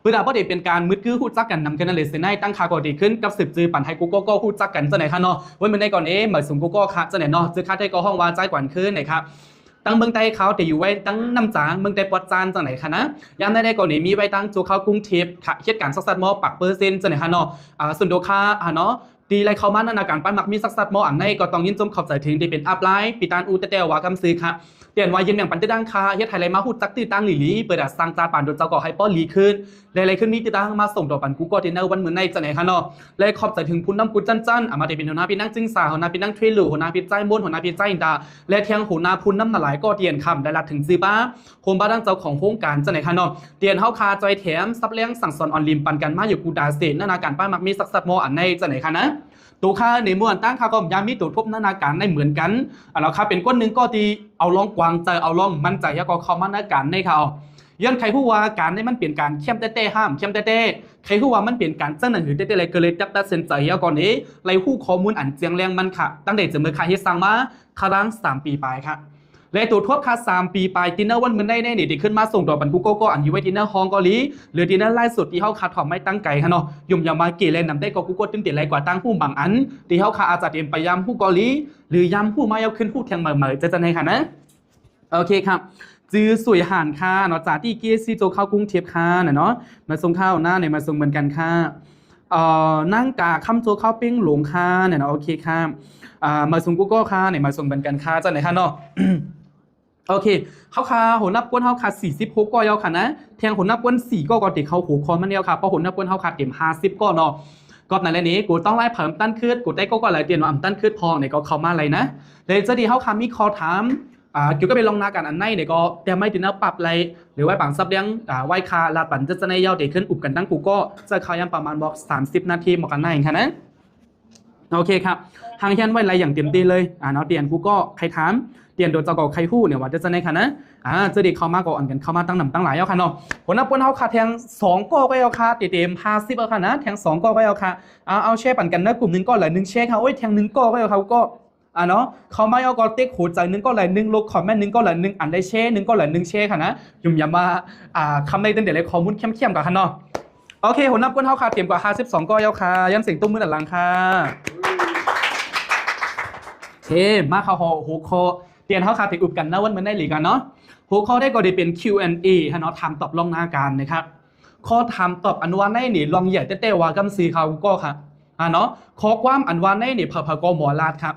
เพื่อบ่ได้เป็นการมืดคือฮู้จักกันนำกันนั่นเลยเสนตั้งค่าก็ดีขึ้นกับสืบจือปั่นให้กูก็ฮู้จักกันจังไหนคะเนาะวันมื้อใดก่อนหมายถึงกูก็ค่ะจังไหนเนาะจือค่าได้ก็ห้องว่าใจกว่าขึ้นนะครับตั้งเมืองใต้เขาแต่อยู่ไว้ตั้งน้ำจางเมืองใต้ปอดจานจังไหนคะนะยามได้ก่อนมีไว้ตั้งจูเขากรุงเทพค่ะเหตุการณ์สักมอปักเปอร์เซ็นต์จังไหนคะเนาะส่วนโดค่าเนาะดีไรเขามันนาการปั้นมักมีสักมออันในก็ต้องยินจมขอบใจถึงที่เป็นอัพไลน์ปีตานอูเตเตวากำซื้อค่ะเปลี่ยนวายินอย่างปันติดังคาเฮ็ดไทยไรมาพูดจักตีตั้งหลีเปิดสร้างจาป่านโดนเจ้าก่อให้ป้อนหลีขึ้นอะไรขึ้นมีติตั้งมาส่งต่อปันกูก็เทนเนอร์วันเหมือนในจังไหนคะเนาะเลยขอบใจถึงพุ่นน้ำกูจันมาได้เป็นหัวหน้าพี่นั่งจิ้งสาหัวหน้าพี่นั่งเทรลหัวหน้าพี่ใจม้วนหัวหน้าพี่ใจดาและเทียงหัวหน้าพุ่นน้ำหลายก็เตียนคำได้รับถึงซื้อป้าโฮมบ้านดังเจ้าของโครงการจังไหนคะเนาะเตียนเฮาคาจอยแถมซับเลี้ยงสั่งสอนออนไลน์ปันกันมาอยู่กูดาเซนนาการป้ามักมีสักมออันในจังไหนคะนะตัวค่าในมวลตั้งค่าก็ยามีตัวทบนาการได้เหมือนกันเราค่าเป็นก้นหนึ่งก็ดีเอาลองกวางใจเอาลองมั่นใจก็เข้ามานาการในเขาย้อนใครผู้ว่าการในมันเปลี่ยนการเข้มเต้ห้ามเข้มเต้ใครผู้ว่ามันเปลี่ยนการเจ้าหน้าที่เต้อะไรก็เลยจับตัดสินใจก่อนนี้ไรผู้ข้อมูลอันเจียงแรงมันค่ะตั้งแต่จะเมื่อใครให้สร้างมาคารัง3 ปีไปค่ะและตัวทบค่า3 ปีไปดินเนอร์วันมันได้แน่นี่ขึ้นมาส่งต่อบันกูก็อันอยู่ไว้ดินเนอร์ฮองเกาหลีหรือดินเนอร์ไล่สุดที่เขาคาถอมไม่ตั้งไก่ฮะเนาะยุ่มยามาเกลนนำได้ก็กูก็ตึงเตียไรกว่าตั้งผู้บางอันที่เขาคาอาจจะเตรียมไปยำผู้เกาหลีหรือยำผู้มาเอาขึ้นผู้แทงเหม่อจะในค่ะนะโอเคครับจื้อสวยห่านค่ะเนาะจากที่เกียร์ซีโจเข้ากรุงเทพค่ะเนาะมาส่งข้าวหน้าเนี่ยมาส่งเหมือนกันค่ะนั่งกาคำโจเข้าปิ้งหลงค่ะเนี่ยเนาะโอเคค่ะมาส่งกูก็ค่ะเนี่ยมาส่งเหมือนกันค่ะจะไหนค่ะเนาะโอเคเขาคาหัวนับก้นเขาคา46ก็ยาวค่ะนะแทงหัวนับก้น4ก็ติดเขาหูคอมันเดียวค่ะเพราะหัวนับก้นเขาคาเต็ม50ก็เนาะก็ในเรื่องนี้กูต้องไล่เพิ่มตั้นคืดกูได้ก็หลายเตียนว่าตั้นคืดพอเนี่ยก็เข้ามาอะไรนะเลยจะดีเขาคามีคอถามเกี่ยวกับไปลงนาการอันในเนี่ยก็แต่ไม่ถึงนะปรับอะไรหรือว่าปังซับเลี้ยงไหวคาลาปันจะในยาวเด็กขึ้นอุบกันตั้งกูก็จะเขายังประมาณบอก30 นาทีหมดกันในค่ะนะโอเคครับทางเช่นไว้อะไรอย่างเต็มที่เลยเนาะเตียนกูก็ใครถามเตียนโดนเจ้าก่อใครฮู้เนี่ยว่าจะในค่ะนะจะดีเข้ามาก่อนกันเข้ามาตั้งหนำตั้งหลายเอาค่ะเนาะผลนับปนเขาค่ะแทง2ก็เอาค่ะเต็ม50เอาค่ะนะแทง2ก็เอาค่ะเอาแช่ปั่นกันนะกลุ่ม1ก็หลาย1แช่ค่ะโอ้ยแทง1ก็เอาเขาก็เนาะเขาไม่เอาก็เต็กหัวใจ1ก็หลาย1ลบคอมเมนต์1ก็หลาย1อันได้แช่1ก็หลาย1แช่ค่ะนะยุ่มยามาคำในตั้งแต่เลยข้อมูลเข้มๆกันค่ะเนาะโอเคผลนับปนเขาค่ะเต็มกว่า52ก็เอาค่ะยันเสียงตุ้มมือด้านหลังค่ะมาเข้าหัวข้อเตียนเขาคาติดอุบกันนะวันมันได้หลีกันเนาะหัวข้อได้ก็ได้เป็น Q&A ฮะเนาะถามตอบลองหน้าการนะครับข้อถามตอบอันวันได้นี่ลองใหญ่เต้ว่ากำซีเขาก็ค่ะเนาะข้อความอันวันได้นี่พก็หมอลาดครับ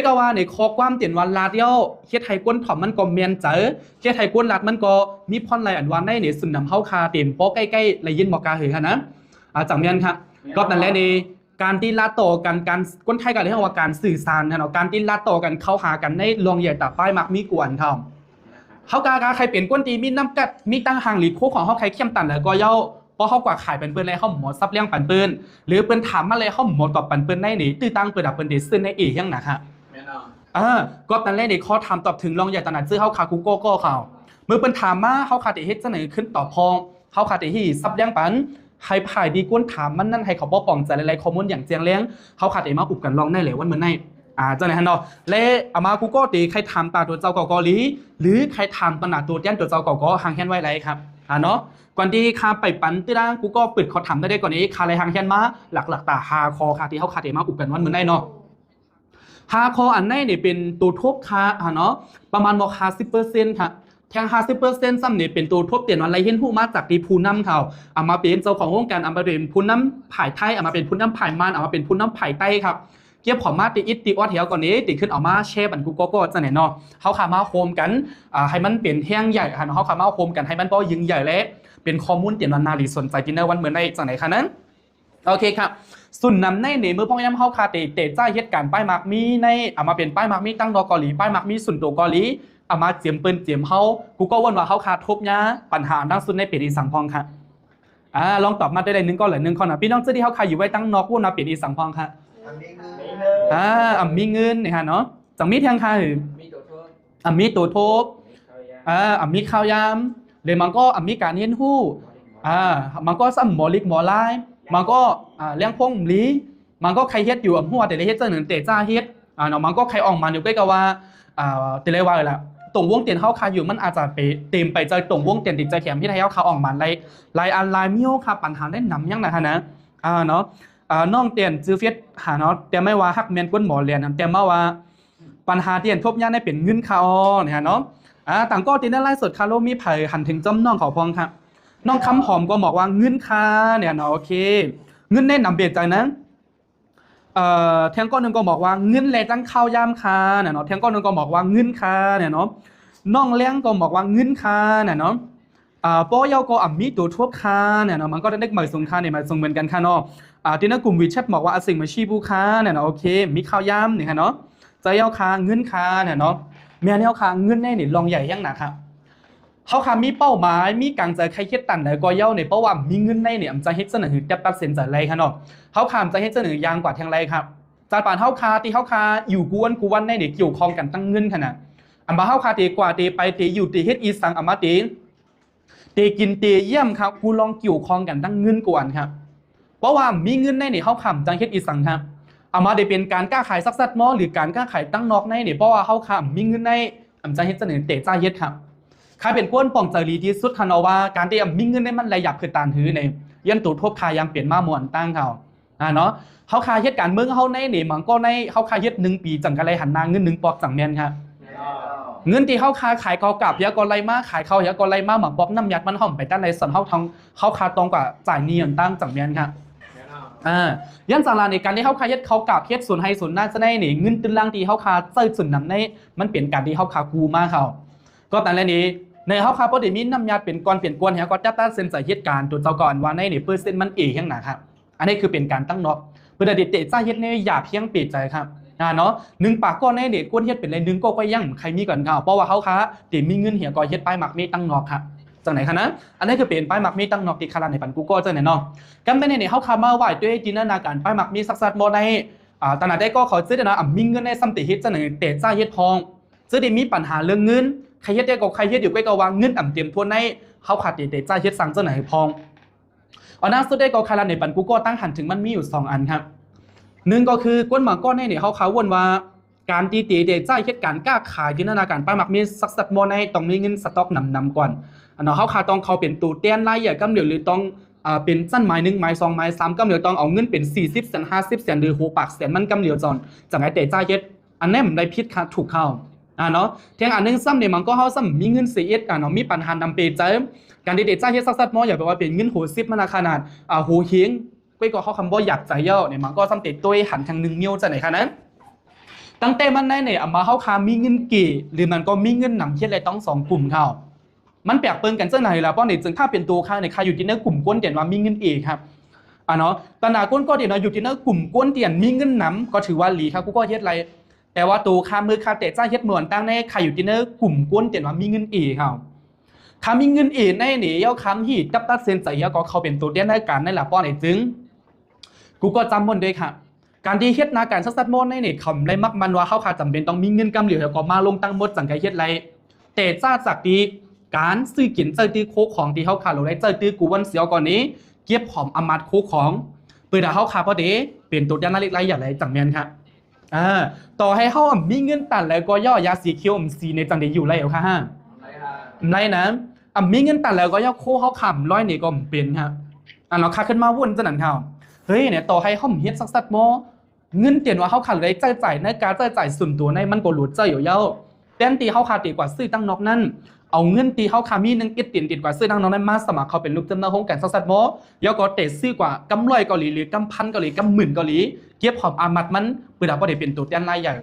ก็ว่าในข้อความเตียนวันลาดเย้าเฮ็ดไทยก้นถ่อมมันก็เมียนเจอเฮ็ดไทยก้นลาดมันก็มีพรไรอันวันได้นี่สุนนำเข้าคาเต็มโป๊ะใกล้ๆเลยยินบอกกาเหยค่ะนะจังเมียนครับก็นั่นแหละนี่การที่ลาโตกันการก้นไทยกันเรียกว่าการสื่อสารนะการที่ลาโตกันเข้าหากันในลองใหญ่ตาป้ายมักมีกวนเขากาใครเป็นก้นตีมีน้ำกัดมีตั้งห่างหลีโคของเขาใครเข้มตันแล้วก็เย้าเพราะเขากว่าขายเป็นเปิ้นอะไรเขาหมอซับเลี้ยงปันเปิ้นหรือเปิ้นถามมาเลยเขาหมอตอบปันเปิ้นได้หนิตื้อตั้งเปิดดับเปิ้นเดซึนในเอย่างนะคะก็ตันแรกในข้อถามตอบถึงลองใหญ่ตนัดซื้อเขาคากูโก้ก็เขาเมื่อเปิ้นถามมาเขาคาติเฮ็ดจะไหนขึ้นต่อพองเขาคาติที่ซับเลี้ยงปันให้ผ่ายดีก้นถามมันนั่นให้เขาป้องใจอะไรข้อมูลอย่างเจียงเลี้ยงเขาขาดเอมาอุบกันลองได้เลยวันเหมือนในเจ้าไหนฮันดอและอามากูก็ตีใครทำตาตัวเจ้าเกาหลีหรือใครทำตนาตัวยันตัวเจ้าก็ห่างแค่นไว้ไรครับเนาะก่อนที่คาไปปั่นที่ด้านกูก็ปิดเขาทำได้ก่อนนี้คาอะไรห่างแค่นมาหลักๆตาฮาคอคาที่เขาขาดเอมาอุบกันวันเหมือนในเนาะฮาคออันในเนี่ยเป็นตัวทบคาเนาะประมาณบอก50%ค่ะแทง50%ซ้ำเนี่ยเป็นตัวทบเตียนวันไรเห็นผู้มาจากที่ผู้นำเขาเอามาเป็นเจ้าของวงการเอามาเป็นผู้นำผ่ายไทยเอามาเป็นผู้นำผ่ายมันเอามาเป็นผู้นำผ่ายใต้ครับเกี่ยวของมาติอิตติออดเหี่ยวก่อนนี้ติขึ้นเอามาแช่บันกูก็จะเนี่ยเนาะเขาขามาโฮมกันให้มันเปลี่ยนแท่งใหญ่ค่ะเขาขามาโฮมกันให้มันก็ยิงใหญ่และเป็นข้อมูลเตียนวันนาลีสนใจดินเนอร์วันเหมือนในจากไหนคะนั้นโอเคครับส่วนนำในเมื่อพ่อย้ำเขาคาเตะใจเหตุการณ์ป้ายมักมีในเอามาเป็นป้ายมักมีตั้งดอกเกาหลีป้ายมักมีส่วนตัวเกาหลีเอามาเจียมปืนเจียมเขากูก็ว่าเขาขาดทบยาปัญหาดังสุดในเปรียสังพองค่ะลองตอบมาได้เลย1 ก็หรือ1 ข้อนะพี่น้องจะที่เขาขายอยู่ไว้ตั้งนอกว่านาเปรียสังพองค่ะมีเงินเนี่ยฮะเนาะจังมีเทียงค่ะมีตัวทบมีข้าวยามเลยมันก็มีการเห็นหู้มันก็ซ้ำหมอลิกหมอลายมันก็เลี้ยงพงลีมันก็ใครเฮ็ดอยู่หัวแต่ละเฮ็ดเจ้าหนึ่งเตะจ้าเฮ็ดเนาะมันก็ใครออกมาอยู่ใกล้กับว่าแต่เลยว่าเลยล่ะ ตรงวงเตียนเฮาคาอยู่มันอาจจะไปเต็มไปใจตรงวงเตียนติดใจแถมที่ไทยเฮาคาออกมาลายอันลายมิวค่ะปัญหาได้นำยังนะฮะนะเนาะน้องเตียนซื้อเฟซหาเนาะแต่ไม่ว่าฮักแมนก้นหมอเรียนแต่มาว่าปัญหาเตียนทบย่านได้เป็นเงินคาอเนี่ยเนาะต่างก็ตีนั่นไล่สดคาโลมีไผ่หันถึงจอมน้องเขาพองครับน้องคำหอมก็บอกว่าเงินคาเนี่ยเนาะโอเคเงินแนะนำเบียดใจนั้นแทงก้อนหนึ่งก็บอกว่าเงินแลจังข้าวยามคาเนี่ยเนาะแทงก้อนหนึ่งก็บอกว่าเงินคาเนี่ยเนาะน้องเลี้ยงก็บอกว่าเงินคาเนี่ยเนาะป้อยาก็มีตัวทั่วคาเนี่ยเนาะมันก็ได้หมายสงคาเนี่ยหมายสงเหมือนกันค่ะเนาะที่นักกลุ่มวิชัดบอกว่าสิ่งมาชีบูคาเนี่ยเนาะโอเคมีข้าวยามเนี่ยค่ะเนาะใจยาคาเงินคาเนี่ยเนาะเมียเนี่ยคาเงินแน่เนี่ยลองใหญ่ยังหนักครับเขาคามีเป้าหมายมีการใจใครคิดตันไหนก็เย้าเนี่ยเพราะว่ามีเงินในเนี่ยจะเฮ็ดเสนอจะตัดสินใจอะไรค่ะเนาะเขาคามจะเฮ็ดเสนอยางกว่าทางไรครับจากป่านเฮาคาที่เฮาคาอยู่กวนในเนี่ยเกี่ยวข้องกันตั้งเงินขนาดอันบ่าเฮาคาตีกว่าตีไปตีอยู่ตีเฮ็ดอีสังอามาตีกินตีเยี่ยมครับกูลองเกี่ยวข้องกันตั้งเงินกวนครับเพราะว่ามีเงินในเนี่ยเฮาคำจังเฮ็ดอีสังครับอามาได้เป็นการกล้าขายซักมอหรือการกล้าขายตั้งนอกในเนี่ยเพราะว่าเฮาคำมีเงินในอำจะเฮ็ดเสนอเตะจ้าเฮ็ดครับใครเป็นก้นป่องใจรีที่สุดคันเอาว่าการที่มีเงินในมันระยับคือตานถือในยันตูทบคายังเปลี่ยนมามวนตั้งเขาเนาะเขาคาเฮ็ดการเมืองเขาในนี่มันก็ในเขาคาเฮ็ด1 ปีจังกันไรหันนาเงิน1 ปอกจังแมนครับเงินที่เขาคาขายเขากับยากรไรมาขายเขายากรไรมาหมักปอกน้ำยัดมันห่อมไปตั้งในส่วนเขาทองเขาคาตรงกว่าจ่ายเนียนตั้งจังแมนครับยันสังลาในการที่เขาคาเฮ็ดเขากับเฮ็ดส่วนให้ส่วนน่าจะได้นี่เงินตึนล่างที่เขาคาเจอส่วนนำในมันเปลี่ยนการที่เขาคากูมาเขาก็แต่ละนี้ในเขาคาพอดีมีน้ำยาเป็นก้อนเปลี่ยนกวนเฮียก็จัดตั้งเซ็นใส่เหตุการณ์ตัวเจ้าก่อนว่าในนี่เปอร์เซ็นต์มันเอย่างหนาครับอันนี้คือเป็นการตั้งน็อกเพื่อเด็ดเตะจ้าเฮ็ดในหยาบเพียงปีใจครับเนาะ1 ปากก้อนในเด็ดก้นเฮ็ดเป็นไร1 ก็ยังใครมีก่อนเขาเพราะว่าเขาคาเดี๋ยวมีเงินเฮียก็เฮ็ดป้ายหมักมีตั้งน็อกครับจากไหนคะนะอันนี้คือเป็นป้ายหมักมีตั้งน็อกที่คาราในปันกูก็จะไหนเนาะกันไปในเขาคามาไหวด้วยจินตนาการป้ายหมักมีสักโมในตอนนั้นได้ก็เขาซื้อนะมีเงินในซัมติเฮ็ดจะไหนเตะจ้าเฮ็ดทองจะได้มีปัญหาเรื่องเงินใครเฮ็ดได้ก็ใครเฮ็ดอยู่ใกล้ก็วางเงินเตรียมทวนในเขาขาดเตะจ้าเฮ็ดสั่งจะไหนพองน่าสุดได้ก็คาราในปันกูก็ตั้งหันถึงมันมีอยู่2 อันครับ1ก็คือก้นหมาก้อนในเนี่ยเขาวนว่าการตีเตะจ้าเฮ็ดการกล้าขายจินตนาการป้ายหมักมีสักโมในต้องมีเงินสต็อกนำก่อนเขาขาต้องเขาเป็นตูเตียนรายใหญ่กำเดียวหรือต้องเป็นสั้นหมาย1หมาย2หมาย3กำเดียวต้องเอาเงินเป็น40 เซน50 เซนหรือ6 ปากแสนมันกำเดียวจอนจากไอ้เตะจ้าเฮ็ดอันนี้มันได้พิษค่ะถูกเข้าเนาะเทียงอันนึงซ้ำเนี่ยมันก็เฮาซ้ำมีเงิน4 เนาะมีปัญหานำเปใจการเด็ดจ้าเฮ็ดซักๆมออย่าแปลว่าเป็นเงินโห10มันขนาดโหเฮียงก้อยก็เขาคำว่าอยากใจเย่าเนี่ยมันก็ซ้ำติดตัวหันทาง1 มิลจะไหนคะนั้นตั้งแต่มันได้เนี่ยมาเฮาคามีเงินกี่หรือมันก็มีเงินนำเฮ็ดอะไรต้อง2 กลุ่มเข้ามันแปลกเปิงกันจังไหนล่ะเพราะเนี่ยจึงถ้าเป็นตัวค่าในค่าอยู่ที่ในกลุ่มก้นเตียนว่ามีเงินเอครับเนาะตนาก้นก็เตียนอยู่ที่ในกลุ่มก้นเตียนมีเงินนำก็ถือว่าหลีครับกูก็เฮ็ดไรแต่ว่าตัวค่ามือค่าเตะจ้าเฮ็ดเหมือนตั้งในใครอยู่ที่ในกลุ่มก้นเตียนว่ามีเงินเอครับค่ามีเงินเอในนี่เย้าคำที่จับตัดเซ็นใส่เย้าก็เขาเป็นตัวเตียนในการในล่ะเพราะเนี่ยจึงกูก็จำมันด้วยค่ะการที่เฮ็ดนาการซัดๆมดในนี่คำไรมักมันว่าเขาขาดจำเป็นต้องมีเงินกำเหลียวแล้วก็มาลงตั้งหมดสังกัดเฮ็ดไรแต่จ้าจากดีการซื้อกินเจอตีโคของที่เขาขาดเราได้เจอตีกูวันเสียวก่อนนี้เก็บหอมอมัดโคของเปิดเขาขาพอดีเป็นตัวด้านเล็กไรอย่างไรจังแมนครับต่อให้เขามีเงินตันแล้วก็ย่อยาสีเขียวสีในจังเดียอยู่ไรเอาค่ะไรนะมีเงินตันแล้วก็ย่อโคเขาขำร้อยนี่ก็เป็นครับเราขาขึ้นมาวุ่นจะหนังเขาเฮ้ยเนี่ยต่อให้เขาเฮ็ดสักโมเงินเตียนว่าเขาขาดเลยจ่ายในการจ่ายส่วนตัวในมันก็หลุดเจออยู่เย้าแต่ตีเขาขาดตีกว่าซื้อตั้งนอกนั่นเอาเงินตีเขาคามีนึงติดกว่าซื้อตั้งนอกนั้นมาสมัครเขาเป็นลูกจ้างห้องกันสักโมยอก็เตะซื้อกว่ากำ100 เกาหลีหรือกำ1,000 เกาหลีกำ10,000 เกาหลีเก็บหอมอามัดมันเปิดเอาได้เป็นตัวเตียนรายใหญ่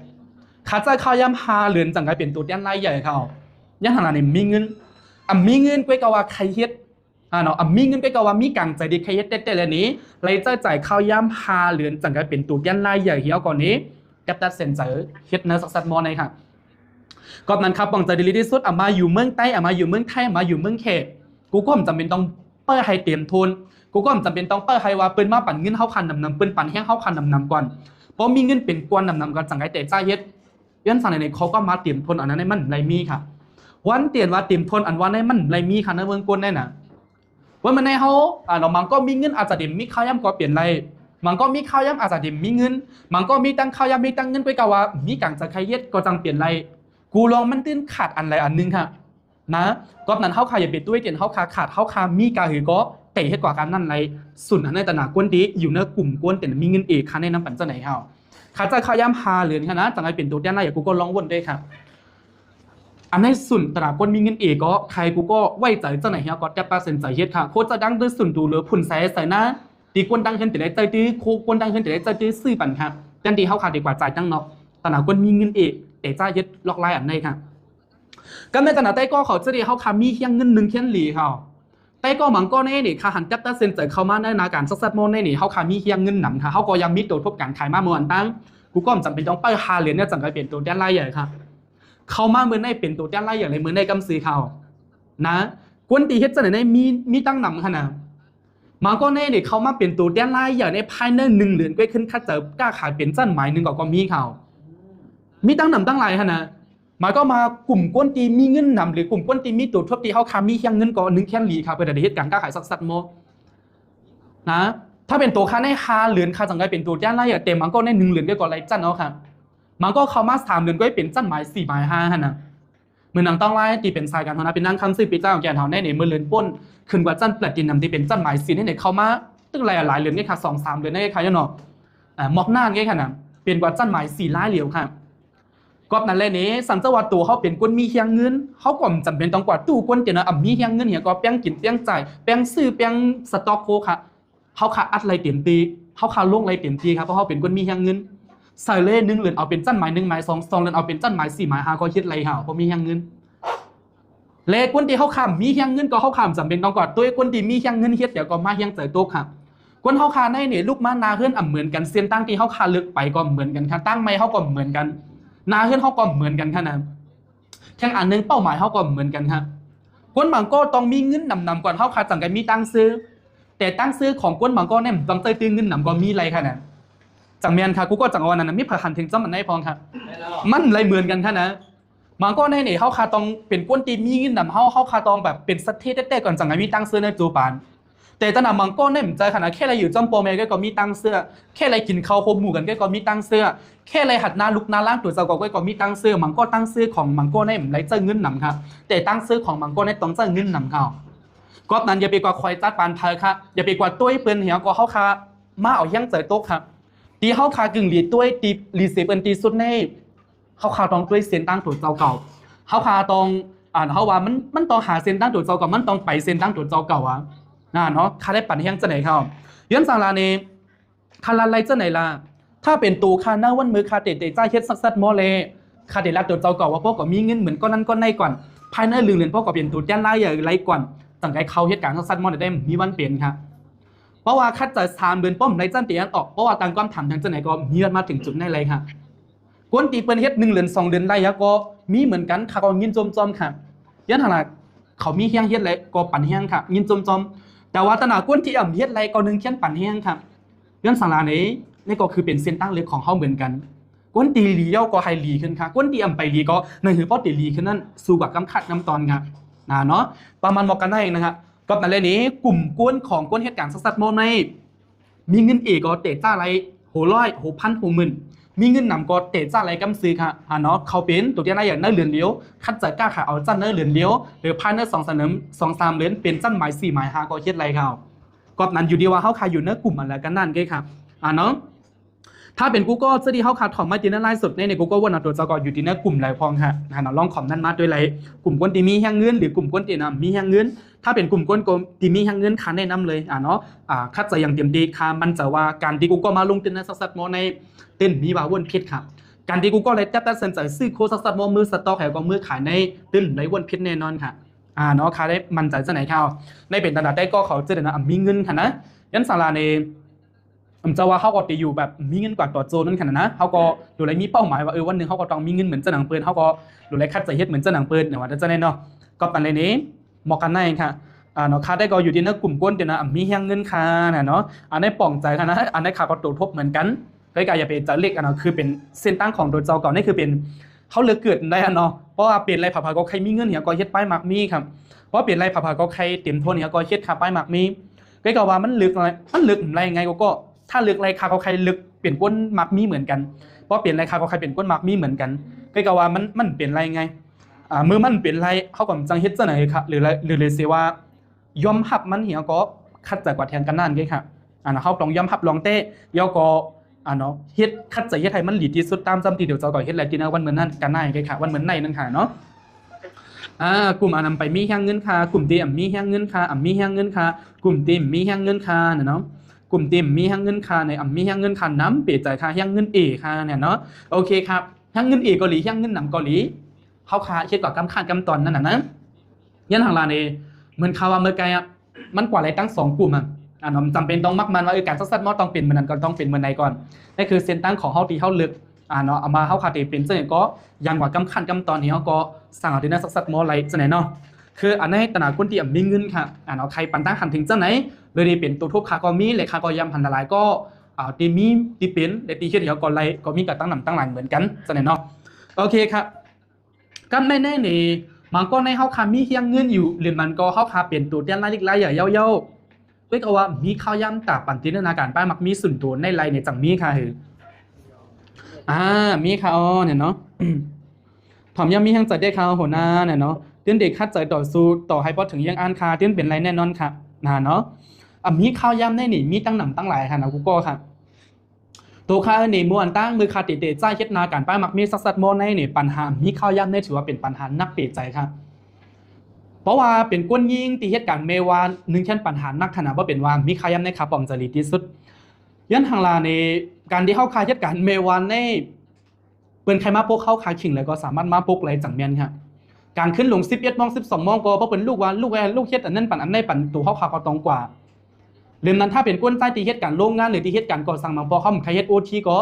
ขาจ่ายข้าวยำ5 เหรียญจังไงเป็นตัวเตียนรายใหญ่เขายันขนาดนี้มีเงินมีเงินก้อยกว่าใครเฮ็ดเนาะมีเงินก้อยกว่ามีกังใจดีใครเฮ็ดแต่ละนี้เลยจ่ายข้าวยำ5 เหรียญจังไงเป็นตัวเตียนรายใหญ่เฮียก่อนนี้แกตัดเซ็นเซอร์เฮ็ดเนื้อสักโมในค่ะก็นั้นครับปังใจดีที่สุดมาอยู่เมืองใต้มาอยู่เมืองไทยมาอยู่เมืองเขตกูก็จำเป็นต้องเปิดให้เตรียมทุนกูก็จำเป็นต้องเปิดให้ว่าเปิ้นมาปั่นเงินเฮาคันนำเปิ้นปั่นแห้งเฮาคันนำก่อนเพราะมีเงินเป็นกวนนำก่อนจังไงแต่จ่ายเฮ็ดย้อนสั่งในเขาก็มาเตรียมทุนอันนั้นให้มันไรมีค่ะวันเตรียมว่าเตรียมทุนอันวันให้มันไรมีค่ะในเมืองกวนได้น่ะว่ามันในเฮาเรามันก็มีเงินอาจจะเดี๋ยวมีข้าวยำก็เปลี่ยนไรมันก็มีข้าวยำอาจจะเดี๋ยวมีเงินมันก็มีตั้งข้าวยำมีตั้งเงินไปกะว่ามีกังจะใครเฮ็ดก็จังเปลี่ยนไรกู กูลองมันตื้นขาดอันใดอันนึงค่ะนะก็นั้นเฮาคาอย่าไปด้วยเตียนเฮาคาขาดเฮาคามีกาหือก็เตะให้กว่ากันนั่นไรสุดอันในตนากวนดีอยู่ในกลุ่มกวนเตียนมีเงินเอกค่ะในน้ำปันจะไหนเฮาขาจะขย้ำหาเหรียญค่ะนะจังไงเป็นตัวเตียนไรอย่ากูก็ลองวนได้ค่ะอันในสุนตรากวนมีเงินเอกก็ใครกูก็ไว้ใจจะไหนเฮาก็จะตัดสินใจเฮ็ดค่ะโคจะดังด้วยสุนดูเหลือผุนใส่นะตีกวนดังเห็นแต่ได้ใจดีโคกวนดังเห็นแต่ได้ใจดีซื้อปันค่ะจันดีเฮาขาดีกว่าใจดังเนาะตนากวนมีเงินเอกแต่จ้าเฮ็ดล็อกไลน์อันในค่ะก็ในตนาใต้ก็เขาจะได้เขาคามีเฮียงเงิน1เฮียนหลีเขาใต้ก็มังก็ในนี่ค่ะหันจับตัดสินใจเข้ามาในนาการสักโมในนี่เขาคามีเฮียงเงินหนำค่ะเขาก็ยังมีตัวทบการขายมาเมื่อวันตั้งกูก็จำเป็นต้องไปหาเหรียญเนี่ยจังไปเป็นตัวแดนไล่ใหญ่ค่ะเข้ามาเมื่อในเป็นตัวแดนไล่ใหญ่เลยเมื่อในกำซื้อเขานะกวนตีเฮ็ดจะไหนในมีตั้งหนำขนาดมังก็ในนี่เขามาเป็นตัวแดนไล่ใหญ่ในภายใน1 เดือนก็ขึ้นค่าเจอกล้าขายเป็นจันหมาย1ก็มีเขามีตั้งหนำตั้งหลายขนาดหมายก็มากลุ่มก้นตีมีเงินนำหรือกลุ่มก้นตีมีตัวทบตีเขาคามีเฮียงเงินก็1แค่นหลีครับเพื่อได้เหตุการณ์ค้าขายสักโมนะถ้าเป็นตัวค่าใน5 เหรียญค่าจังไงเป็นตัวย่านไรเต็มมันก็ใน1 เหรียญก็ก่อไรจันเนาะครับมันก็เข้ามา3 เหรียญก็เป็นจันหมาย4 หมาย5ฮะนะเมื่อนังต้องไล่ตีเป็นสายการทนะเป็นนั่งคำซื้อปีเจ้าของแกนเฮาในเมื่อเหรียญป้นขึ้นกว่าจันแปดดินนำที่เป็นจันหมาย4นี่เข้ามาตึ้งหลายเหรียญนี่ค่ะ2-3 เหรียญนี่ค่ะยันเนาะมอกหน้านี่ค่ะนะเป็นกว่าจันหมาย4 ล้านเหรียญค่ะก็นั่นแหละนี่สันจะว่าตัวเขาเป็นคนมีเฮียงเงินเขาก็จำเป็นต้องกว่าตู้คนเจนะมีเฮียงเงินเหี่ยก็แป้งกินแป้งจ่ายแป้งซื้อแป้งสต็อกโคค่ะเขาขาอัดไรเต็มตีเขาขาลงไรเต็มตีครับเพราะเขาเป็นคนมีเฮียงเงินใส่เล่1 เหรียญเอาเป็นจันหมาย1 หมาย2 เหรียญเอาเป็นจันหมาย4 หมาย5ก็คิดไรห่าเพราะมีเฮียงเงินเลขคนที่เขาขำมีเฮียงเงินก็เขาขำจำเป็นต้องกว่าตัวคนที่มีเฮียงเงินเฮ็ดเดี๋ยวก็มาเฮียงใจโต๊ะค่ะคนเขาขาในเนี่ยลูกมานาเฮือนเหมือนกันเส้นตั้งที่เขาขาลึกไปก็เหมือนกันค่ะตั้งไม่เขาก็เหมือนกันนาเฮือนเขาก็เหมือนกันค่ะนะแข่งอันนึงเป้าหมายเขาก็เหมือนกันครับคนบางก็ต้องมีเงินนำก่อนเขาขาดจังกันมีตั้งซื้อแต่ตั้งซื้อของคนบางก็เนี่ยต้องเตยตื้อเงินนำก็มีอะไรค่ะนะจังเมียนค่ะกูก็จังวันนั้นมีผ่านถึงจ้ามันได้พองครับมันอะไรเหมือนกันค่ะนะบางก็ในเนี่ยเขาขาต้องเป็นก้นตีมีเงินนำเขาขาต้องแบบเป็นสัตว์เทศแต่ก่อนจังกันมีตั้งซื้อในจูปานแต่ตอนนั้นมังก็เนี่ยใจขนาดแค่อะไรอยู่จอมโปรเมก็มีตั้งเสื้อแค่อะไรกินข้าวโคหมู่กันก็มีตั้งเสื้อแค่อะไรหัดหน้าลุกหน้าล่างตัวเจ้าก็มีตั้งเสื้อมังก็ตั้งเสื้อของมังก็เนี่ยไรเจ้าเงินนำครับแต่ตั้งเสื้อของมังก็เนี่ยต้องเจ้าเงินนำเขาก็นั้นอย่าไปกว่าคอยจัดปานพายค่ะอย่าไปกว่าตุ้ยเปิ้นเหี่ยก็เขาคามาเอาย่างใจโต๊ะครับตีเขาคากึ่งหลีตุ้ยตีหลีเสเปิ้นตีสุดในเขาคาต้องตุ้ยเส้นตั้งตัวเจ้าเก่าเขาคาต้องเขาว่ามันต้องหาเส้นตั้งตัวเจ้าเก่ามันต้องไปเส้นตั้งตัวเจ้าเก่าอ่ะเนาะค่าได้ปั่นเฮียงจะไหนเขาย้อนสังลาเนี่ค่าละไรจะไหนล่ะถ้าเป็นตูค่าหน้าวันมือค่าเตะจ่ายเฮ็ดสักโมเลค่าเตะรักตัวเจ้าเก่าว่าพวกก็มีเงินเหมือนก้อนนั้นก้อนในก่อนภายในลืมเรียนพวกก็เป็นตูย่านไล่อย่างไรก่อนจังไกเขาเฮ็ดการสักโมได้มีวันเปลี่ยนครับเพราะว่าคัดจะ3 เดือนป้อมในจันเตียนออกเพราะว่าต่างความถามทางจะไหนก็มีมาถึงจุดในไรค่ะกวนตีเปิ้นเฮ็ด1 เดือน 2 เดือนไรก็มีเหมือนกันค่าก็ยินจมๆค่ะย้อนทางละเขามีเฮียงเฮ็ดไรก็ปั่นเฮียงค่ะยินจมแต่ว่าตนาก้นที่เฮ็ดไรก็นึงเขียนปั่นแห้งครับย้อนสังลานี่ก็คือเป็นเส้นตั้งเล็กของเฮาเหมือนกันก้นตีหลีเย้าก็ให้หลีขึ้นค่ะก้นตีไปหลีก็ในหือป้อตีหลีขึ้นนั่นสู่กับกำคัดน้ำตอนครับเนาะประมาณบอกกันได้นะครับก็นั่นเลยนี้กลุ่มก้นของก้นเหตุการณ์สักโมในมีเงินเอกก็เตะจ้าไรโหร้อยโหพันโหหมื่นมีเงินนำก็เตะจ้าไรกำซื้อค่ะเนาะเขาเป็นตัวที่น่าอย่างเนื้อเหลือนเลี้ยวคัดจะกล้าขายเอาจันเนื้อเหลือนเลี้ยวหรือพันเนื้อ2-3 เหรียญเป็นจันหมาย4 หมาย5ก็เฮ็ดไรเขาก็นั้นอยู่ดีว่าเขาขายอยู่เนื้อกลุ่มอะไรกันนั่นก็ครับเนาะถ้าเป็นกูก็จะดีเขาขาดถอมมาจีนไล่สุดในกูก็วันตัวเจ้าก็อยู่ที่เนื้อกลุ่มไรพองค่ะเนาะลองขอมนั่นมาด้วยไรกลุ่มก้นตีมีแห้งเงินหรือกลุ่มก้นตีนมีแห้งเงินถ้าเป็นกลุ่มก้นตีมีแห้งเงินขาแนะนำเลยเนาะคัดจะอย่างเต็มดีค่ะมันจะว่าการที่กูก็มาลงตินในสักโมในเต้นมีว่าวนพิษครับการที่กูก็เลยตัดสินใจซื้อโคสักโมมือสต็อกแหวก็มือขายในตื้นในวนพิษแน่นอนค่ะเนาะค่ะได้มันใจจะไหนเขาในเป็นตลาดได้ก็เขาจะได้นะมีเงินค่ะนะยันสาราในจะว่าเขาก็ตีอยู่แบบมีเงินกว่าตัวโจนั่นขนาดนะเขาก็ดูแลมีเป้าหมายว่าวันหนึ่งเขาก็ต้องมีเงินเหมือนเจ้าหนังปืนเขาก็ดูแลคัดใจเฮ็ดเหมือนเจ้าหนังปืนเนี่ยว่าจะแน่เนาะก็ปันเลยนี้เหมาะกันได้ค่ะเนาะค่าได้ก็อยู่ที่เนื้อกลุ่มก้นเดี๋ยวนะมีเฮียงเงินค่าเนาะได้ป่องใจค่ะนะได้ค่าก็ตัวทบเหมือนกันก็อย่าไปจะเล็กเนาะคือเป็นเส้นตั้งของโดยเจ้าก่อนนี่คือเป็นเขาเลือกเกิดได้เนาะเพราะว่าเปลี่ยนไรผ่าก็ใครมีเงินเนี่ยก็เฮ็ดป้ายหมากมีครับเพราะเปลี่ยนไรผ่าก็ใครเต็มโทนเนี่ยก็เฮ็ดค่าป้ายหมากมีก็ว่ามันลึกอะไรไงก็ถ้าเลือกไรค่าก็ใครลึกเปลี่ยนก้นหมากมีเหมือนกันเพราะเปลี่ยนไรค่าก็ใครเปลี่ยนก้นหมากมีเหมือนกัน ก็กว่ามันเปลี่ยนไรไงเมื่อมันเปลี่ยนไรเขาก็จังเฮ็ดจังไหนครับหรือเลยเสียว่ายอมรับมันเหี่ยก็คัดใจกว่าแทนกันนั่นไงครับนะเขาต้องยอมรับลองเต้ยอก็เนาะเฮ็ดคัดใจเฮ็ดให้มันหลีที่สุดตามจำที่เดี๋ยวเจ้าก่อนเฮ็ดอะไรที่นะวันเหมือนนั่นกันนั่นไงครับวันเหมือนในนั่นค่ะเนาะกลุ่มนำไปมีแห้งเงินค่ะกลุ่มเตมมีแห้งเงินค่ะมีแห้งเงินค่ะกลุ่มเตมมีแห้งเงินค่ะเนาะกลุ่มเตมมีแห้งเงินค่ะในมีแห้งเงินค่ะน้ำเปลี่ยนใจค่ะแห้งเงินเอค่ะเนี่ยเนาะโอเคครับแห้งเงินเอเกาหลีแห้งเงินนำเกาหลีเขาค่ะเช็ดก่อนกำคาดกำตอนนั่นนะยันทางลานเอเหมือนเขาว่าเมื่อไงมันกว่าอะไรตั้ง2กลุ่มจำเป็นต้องมักมันว่าการซัดมอต้องเป็นเหมือนนั้นก็ต้องเป็นเหมือนใดก่อนนั่นคือเส้นตั้งของเขาที่เขาเลือกเนาะเอามาเขาคาเตเป็นเจ้าก็ยังกว่าขั้นกำตอนนี้เขาก็สั่งเอาที่นั่นซัดมออะไรจะไหนเนาะคืออันนี้ตนาคนที่มีเงินค่ะเนาะใครปันตั้งหันถึงเจ้าไหนเลยได้เป็นตัวทุบคาก็มีเลยคาก็ยำหันหลายก็ตีมีตีเป็นเลยตีเขียนเขาก็ไรก็มีกับตั้งหนำตั้งหลังเหมือนกันจะไหนเนาะโอเคครับกันแน่ๆนี่มันก็ในเขาคามีเฮียงเงินอยู่หรือมันก็เขาคาเปลี่ยนตัวเตี้ยนไล่ไล่ใหญ่เย้าเรียกว่ามีข้าวย่ำตาปั่นจินตนาการป้ามักมีส่วนตัวในไลน์ในจังมีค่ะคือมีค่ะอ๋อเนี่ยเนาะถอมย่ำมีแห่งใจได้ค่ะหัวหน้าเนี่ยเนาะเตี้ยนเด็กคัดใจต่อสู้ต่อให้พอถึงยังอ่านค่ะเตี้ยนเป็นไรแน่นอนค่ะเนาะมีข้าวย่ำในนี่มีตั้งหนำตั้งหลายค่ะนะกูก็ค่ะตัวข้าในมวนตั้งมือคาติเตใจเฮ็ดนาการป้ามักมีสัดโมในนี่ปัญหามีข้าวย่ำในถือว่าเป็นปัญหานักเปรตใจค่ะเพราะว่าเป็นก้นยิงตีเหตุการณ์เมวานหนึ่งเช่นปัญหานักขนาดว่าเป็นว่ามีขายำในคาปองจริตที่สุดยันทางลาในการที่เข้าคายเหตุการณ์เมวานในเปินใครมาพกเข้าคายขิงเลยก็สามารถมาพกไรจังเมียนค่ะการขึ้นลง11 โมง 12 โมงก็เพราะเป็นลูกวานลูกเฮ็ดอันนั้นปั่นอันในปั่นตัวเข้าคาก็ตรงกว่าเรื่องนั้นถ้าเป็นก้นใต้ตีเหตุการณ์โรงงานหรือตีเหตุการณ์ก่อสร้างบางพอเขาใครเฮ็ดโอทีก็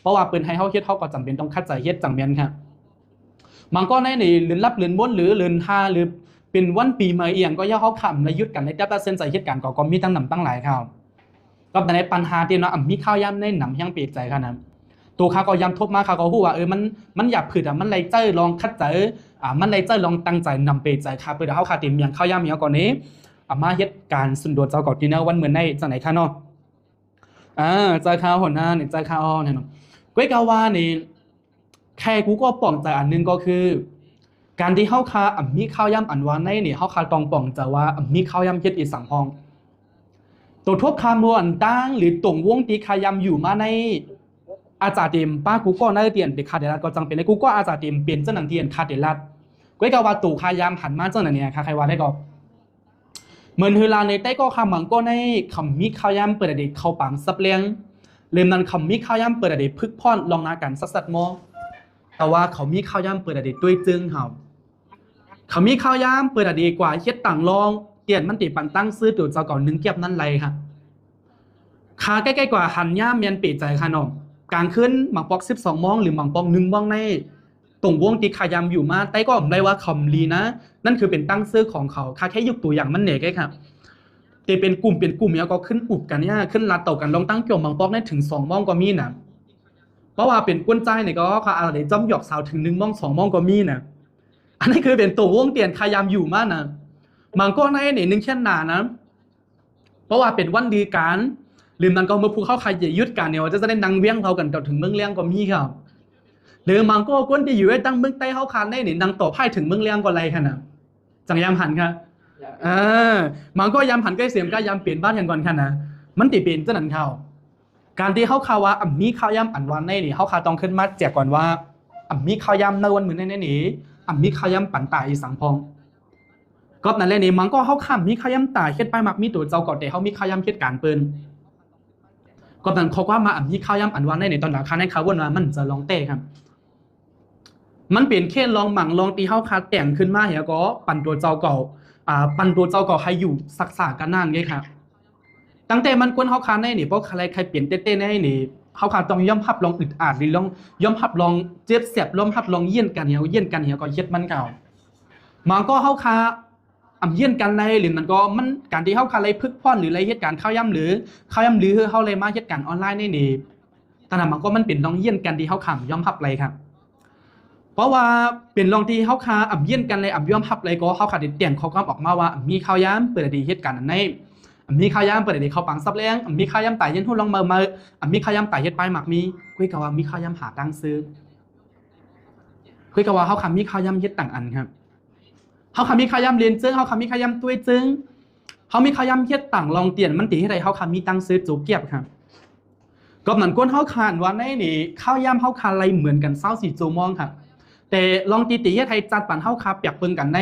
เพราะว่าเปินให้เขาเฮ็ดเขาก็จำเป็นต้องคัดใจเฮ็ดจังเมียนค่ะบางก็ในเรือนรับเรือนบนหรือเรือนท่าหรือเป็นวันปีใหม่เอียงก็ย่าเขาขำและยุดกันในแต่ละเส้นใจเหตุการณ์ก็มีตั้งหนำตั้งหลายข่าวก็ในปัญหาที่เนาะมีข้าวย่ำในหนำยังเปียกใจขนาดตัวข้าก็ย้ำทบมาข้าก็พูดว่ามันอยากผืดมันไรเจอลองคัดใจมันไรเจอลองตั้งใจนำเปียกใจค่ะเพื่อเขาคาเต็มยังข้าวย่ำอย่างก่อนนี้มาเหตุการณ์สุนโดดเจ้าก่อนที่เนาะวันเหมือนในจากไหนข้าเนาะใจข้าวหัวหน้าเนี่ยใจข้าวเนี่ยเนาะก้อยกาวานี่แค่กูก็ป่องใจอันนึงก็คือการที่เขาคามีข้าวย่ำอันวานในเนี่ยเขาคาตองป่องใจว่ามีข้าวย่ำเฮ็ดอีสังพองตัวทบคามวนตั้งหรือตรงวงตีขายำอยู่มาในอาจารย์เต็มป้ากูก็น่าจะเตียนเป็นคาเดลัดก็จังเป็นในกูก็อาจารย์เต็มเป็นเจ้าหนังเตียนคาเดลัดก้อยกาวาตู่ขายำหันมาเจ้าหนังเนี่ยค่ะใครว่าได้ก็เหมือนเวลาในใต้ก็คำหมังก็ในคำมีข้าวยำเปิดเด็กเข้าปังซับเลี้ยงเริ่มนั้นคำมีข้าวยำเปิดเด็กพึกพ่อนลองนากันสัดมอแต่ว่าเขามีข้าวยำเปิดเด็กด้วยจึงเขามีข้าวยำเปิดเด็กกว่าเฮ็ดต่างลองเตียนมันติปันตั้งซื้อตัวเจ้าก่อน1 เก็บนั่นไรค่ะขาใกล้ๆกว่าหันย่ามเมียนเปิดใจค่ะน้องกลางขึ้นหมังปอก12 โมงหรือหมังปอก1 โมงในตรงวงตีขายำอยู่มาใต้ก็ได้ว่าคำลีนะนั่นคือเป็นตั้งซื้อของเขาค่าแค่ยกตัวอย่างมันเหน่แค่ครับแต่เป็นกลุ่มแล้วก็ขึ้นอุบกันเนี่ยขึ้นลัดต่อกันลองตั้งเกี่ยวบางปอกได้ถึง2 โมงก็มีนะเพราะว่าเป็นกวนใจเนี่ยก็เขาอะไรจำหยอกสาวถึง1 โมง 2 โมงก็มีนะอันนี้คือเป็นตัววงเตียนขายำอยู่มากนะบางก็ในเนี่ย1 เช่นหนานะเพราะว่าเป็นวันดีการลืมนั้นก็เมื่อผู้เข้าใครจะยึดกันเนี่ยจะได้นั่งเวียงเขากันกับถึงเมืองเลี้ยงก็มีครับหรือมังก็ก้นที่อยู่ไอ้ตั้งเมืองใต้เขาคานได้เนี่ยนางต่อไพ่ถึงเมืองเลี้ยงก็ไรขนาดจังยามหันค่ะมังก็ยามหันใกล้เสียมก็ยามเปลี่ยนบ้านกันก่อนค่ะนะมันติเปลี่ยนเจ้าหนังเขาการที่เขาข่าวว่ามีข้าวยำอันวันในนี่เขาข่าวต้องขึ้นมาแจกก่อนว่ามีข้าวยำในวันเหมือนในนี่มีข้าวยำปั่นตายสังพองก็นั่นแหละนี่มังก็เขาข้ามมีข้าวยำตายเฮ็ดไปมักมีตัวเจ้าก่อนแต่เขามีข้าวยำเฮ็ดการเปิ้นก็นั่นเขาว่ามามีข้าวยำอันวันในนี่ตอนหลังค้าในข่าวว่ามันจะลองเตะครับมันเปลี่ยนแค่ลองหมั่งลองตีเข้าคาแต่งขึ้นมาเหี่ยก็ปั่นตัวเจ้าเก่าปั่นตัวเจ้าเก่าให้อยู่สักษากันนานไงครับตั้งแต่มันกวนเข้าคาในนี่เพราะใครเปลี่ยนเต้ๆในนี่เข้าคาต้องย่อมพับลองอึดอัดหรือลองย่อมพับลองเจ็บเสียบล้มพับลองเยี่ยนกันเหี่ยก็เย็ดมันเก่ามันก็เข้าคาเยี่ยนกันในหรือมันก็มันการที่เข้าคาอะไรพึกพ่อนหรืออะไรเหตุการณ์เข้าย่ำหรือเข้าเลยมาเหตุการณ์ออนไลน์ในนี่แต่นั้นมันก็มันเป็นลองเยี่ยนกันที่เข้าขำย่อมพับอะไรครับเพราะว่าเป็นลองที่เขาคาเยี่ยนกันเลยย่อมพับเลยก็เขาขาดเตียงเขาก็ออกมาว่ามีข้าวย้ำเปิดดีเหตุการณ์ในมีข้าวย้ำเปิดดีเขาปังซับแรงมีข้าวย้ำไต่ยันทุ่งลองมามีข้าวย้ำไต่เฮ็ดไปหมักมีคุยกับว่ามีข้าวย้ำหาตั้งซื้อ คือกับว่าเขาคำมีข้าวยำเฮ็ดต่างอันครับเขาคำมีข้าวยำเรียนจึงเขาคำมีข้าวยำตุ้ยจึงเขามีข้าวยำเฮ็ดต่างลองเตียนมันตีให้ใดเขาคำมีตั้งซื้อจูเกียบครับก็เหมือนก้นเขาคานว่าในนี่ข้าวยำเขาคานอะไรเหมือนกันเศร้าสีจูมองครับแต่ลองตีเฮ็ดไทยจัดปันเขาคาเปียกเปิงกันใน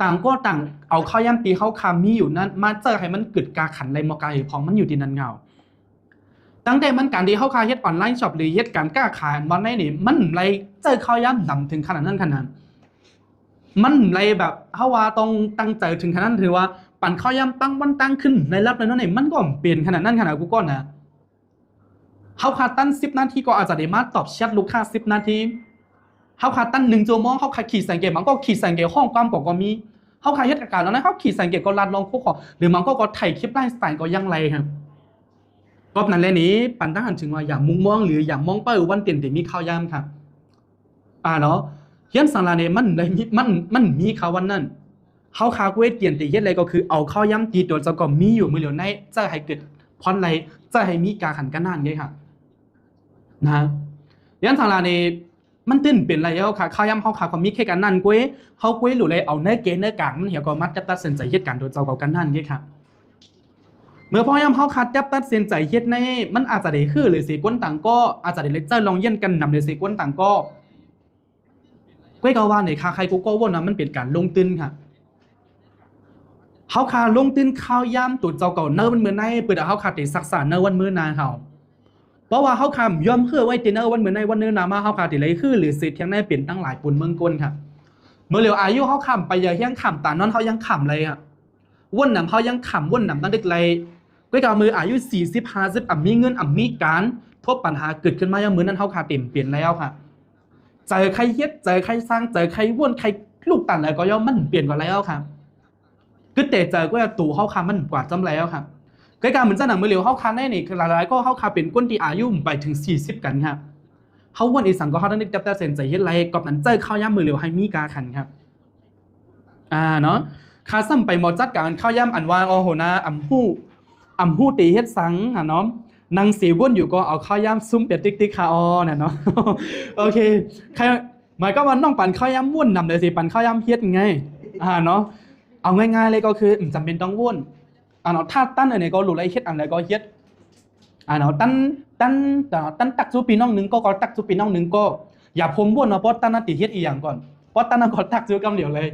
ต่างก็ต่างเอาข้าวยำตีเขาคำมีอยู่นั้นมาเจอให้มันกึดกาขันไรมอกาของมันอยู่ที่นั่นเงาตั้งแต่มันการที่เขาขายเฮ็ดออนไลน์ช็อปหรือเฮ็ดการกล้าขายวันนี้นี่มันไรเจอข้าวย่ำดำถึงขนาดนั้นขนาดมันไรแบบเขาว่าต้องตั้งใจถึงขนาดนั้นถือว่าปั่นข้าวย่ำตั้งวันตั้งขึ้นในรับในนั้นนี่มันก็เปลี่ยนขนาดนั้นขนาดกูก้อนนะเขาขาดตั้ง10 นาทีก็อาจจะได้มาตอบแชทลูกค้า10 นาทีเขาขาดตั้ง1 ชั่วโมงเขาขายขีดสังเกตมันก็ขีดสังเกตห้องความก็มีเขาขายเฮ็ดอาการแล้วนะเขาขีดสังเกตก็รัดลองคู่ขอหรือมันก็ถ่ายคลิปไลฟ์สไตล์ก็ยังไรครับก็นั่นแหละนี้ปันตั้งหันถึงว่าอย่ามุ่งมองหรืออย่ามองไปวันเตียนแต่มีข้าวยามครับเนาะเฮียนสังลาเนี่ยมันมีข้าววันนั้นเขาคาเวทเตียนแต่เฮ็ดอะไรก็คือเอาข้าวยำตีตัวจะก็มีอยู่มือเหลียวในจะให้เกิดพรอะไรจะให้มีการขันกันนั่นไงครับนะเฮียนสังลาเนี่ยมันตื่นเป็นอะไรแล้วค่ะข้าวยำเขาขาความมีแค่กันนั่นกุ้ยเขากุ้ยหรืออะไรเอาเนื้อเกเนื้อกลางมันเหี่ยวก็มัดจะตัดสินใจเฮ็ดการโดยเจ้ากันนั่นไงครับเมื่อพ่อยามเขาคัดจับตัดสินใจเฮ็ดในมันอาจจะได้คือหรือสิก้นต่างก็อาจจะได้เล็กเจ้าลองเย็นกันนำเลยสิก้นต่างก็ก้อยกาว่าในคาใครกูก็ว่านะมันเป็นการลงทุนค่ะเขาคาลงทุนข้าวยำตุ่นเจ้าเก่าเนื้อวันมื้อในเปิดเขาคาติศักษาเนื้อวันมื้อนาเขาเพราะว่าเขาคำยอมเพื่อไว้ติเนื้อวันมื้อในวันเนื้อนามาเขาคาติเลยคือหรือสิเที่ยงในเปลี่ยนตั้งหลายปุ่นเมืองก้นค่ะเมื่อเหลียวอายุเขาคำไปเยอะยังคำตานอนเขายังคำเลยอ่ะวนนำเขายังคำวนนำตั้งดึกเลยก้อยกามืออายุ40-50มีเงินมีการทบปัญหาเกิดขึ้นมาอย่างมือนั้นเขาขาเต็มเปลี่ยนแล้วค่ะเจอใครเฮ็ดเจอใครสร้างเจอใครวนใครลูกตันอะไรก็ย่อมมันเปลี่ยนกว่าแล้วค่ะคือแต่เจอก็ตู่เขาคามันกว่าจำแล้วค่ะก้อยกาเหมือนจะหนังมือเหลียวเขาคาได้นี่หลายๆก็เขาคาเป็นก้นที่อายุไปถึง40กันครับเขาวนอีสังก็เขาต้องจับแต่เส้นใจเฮ็ดไรกับนั้นเจอเข้าย่ำมือเหลียวให้มีกาขันครับเนาะคาซ้ำไปหมดจัดการเข้าย่ำอันวางโหนะหู้ตีเฮ็ดสังเนาะนางสีวนอยู่ก็เอาข้าวย่ำซุ้มเป็ดติ๊กคาเนาะโอเคใครหมายก็ว่าน้องปั่นข้าวย่ำวนนำเลยสิปั่นข้าวย่ำเฮ็ดไงเนาะเอาง่ายๆเลยก็คือจำเป็นต้องวนเนาะถ้าตั้นอะไรก็รู้อะไรเฮ็ดอะไรก็เฮ็ดเนาะตั้นตักซูปีน้องหนึ่งก็ตักซูปีน้องหนึ่งก็อย่าพมวนเนาะเพราะตั้นติเฮ็ดอีอย่างก่อนเพราะตั้นก็ตักซูกำเหลียวเลย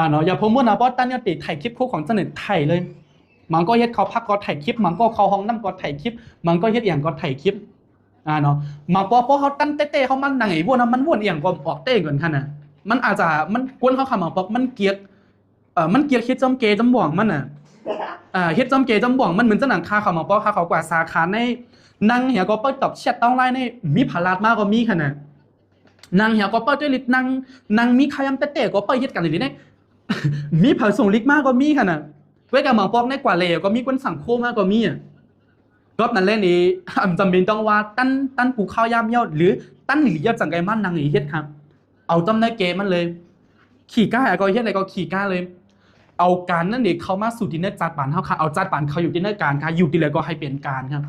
เนาะอย่าพมวนเนาะเพราะตั้นเนี่ยติถ่ายคลิปคู่ของเสนอไทยเลยมันก็เฮ็ดเขาพักก็ถ่ายคลิปมันก็เข้าห้องน้ำก็ถ่ายคลิปมันก็เฮ็ดอย่างก็ถ่ายคลิปเนาะมาพอเขาตั้นเต้เขามันนั่งไอ้พวกนั้นมันวนอย่างก็ออกเต้ก่อนขนาดมันอาจจะมันกวนเขาคำมาพอมันเกียกเฮ็ดจอมเกจำบ่วงมันเฮ็ดจอมเกจำบ่วงมันเหมือนจะหนังคาเขามาพอคาเขากว่าสาขาในนั่งเหี่ยก็เปิดตอบแชทต้องไลน์ในมีผาลาดมากก็มีขนาดนั่งเหี่ยก็เปิดด้วยลิดนั่งมีขยำเต้ก็เปิดเฮ็ดกันเลยเนี่ยมีผาส่งลิกมากก็มีขนาดเว้ยกับหมอปอกในกว่าเลยก็มีคนสั่งโคมากก็มีรอบนั้นเล่นนี้จำเป็นต้องว่าตั้นปูข้าวยามเย้าหรือตั้นหลียจังไกมันนางหลีเฮ็ดครับเอาจำในเกมมันเลยขี่ก้าก็เฮ็ดอะไรก็ขี่ก้าเลยเอาการนั่นเองเขามาสู่ดินเนอร์จัดปานเขาค่ะเอาจัดปานเขาอยู่ดินเนอร์การค่ะอยู่ที่เลยก็ให้เปลี่ยนการครับ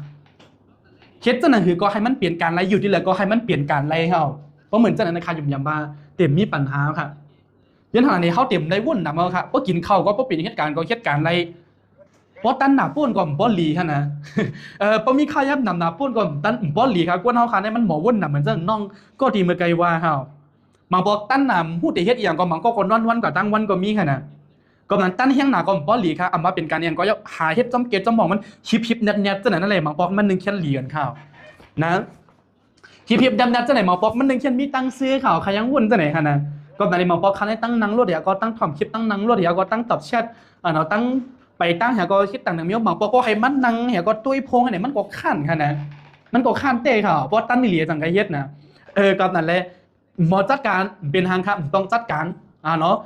เฮ็ดจังนั้นคือก็ให้มันเปลี่ยนการไรอยู่ที่เลยก็ให้มันเปลี่ยนการไรเขาเพราะเหมือนจังนั้นนะคะยุ่มยำบ้าเต็มมีปัญหาค่ะยันขณะนี้เขาเต็มได้วุ่นหนักมาครับเพราะกินข้าวก็เพราะเป็นเหตุการณ์ก็เหตุการณ์อะไรเพราะตันหนาป้วนก็บ่หลีฮะนะเพราะมีข้าวยับหนาป้วนก็ตันบ่หลีครับกวนเฮาค่ะในมันหมอวุ่นหนักเหมือนจังน้องก็ดีเมื่อไกลว่าเฮามาบอกตันหนาฮู้แต่เฮ็ดอีหยังก็มันก็คนนอนวันก็ตั้งวันก็มีค่ะนะก็นั้นตันเฮียงหนาก็บ่หลีครับมาเป็นการเอียงก็หาเฮ็ดจำเกตจำหมองมันฮิปแนบจังนั้นอะไรมาบอกมันนึงแค่หลีกันข้าวนะฮิปแนบจังไหนมาบอกมันนึงแค่มีตังซื้อข้าวใครยังวุ่นจังไหนค่ะนะก็ในมาพอคันให้ตั้งนังรถเดี๋ยวก็ตั้งถ่อมคลิปตั้งนังรถเดี๋ยวก็ตั้งตอบแชทเนาะตั้งไปตั้งเหี่ยก็คิดต่างหนึ่งมีมาพอก็ให้มันนังเหี่ยก็ตุ้ยพงให้ไหนมันก็ขั้นค่ะนะมันก็ขั้นเต้ค่ะเพราะตั้งนี่เหลียจังไกเฮ็ดนะก็นั่นแหละหมอจัดการเป็นทางครับต้องจัดการเนาะ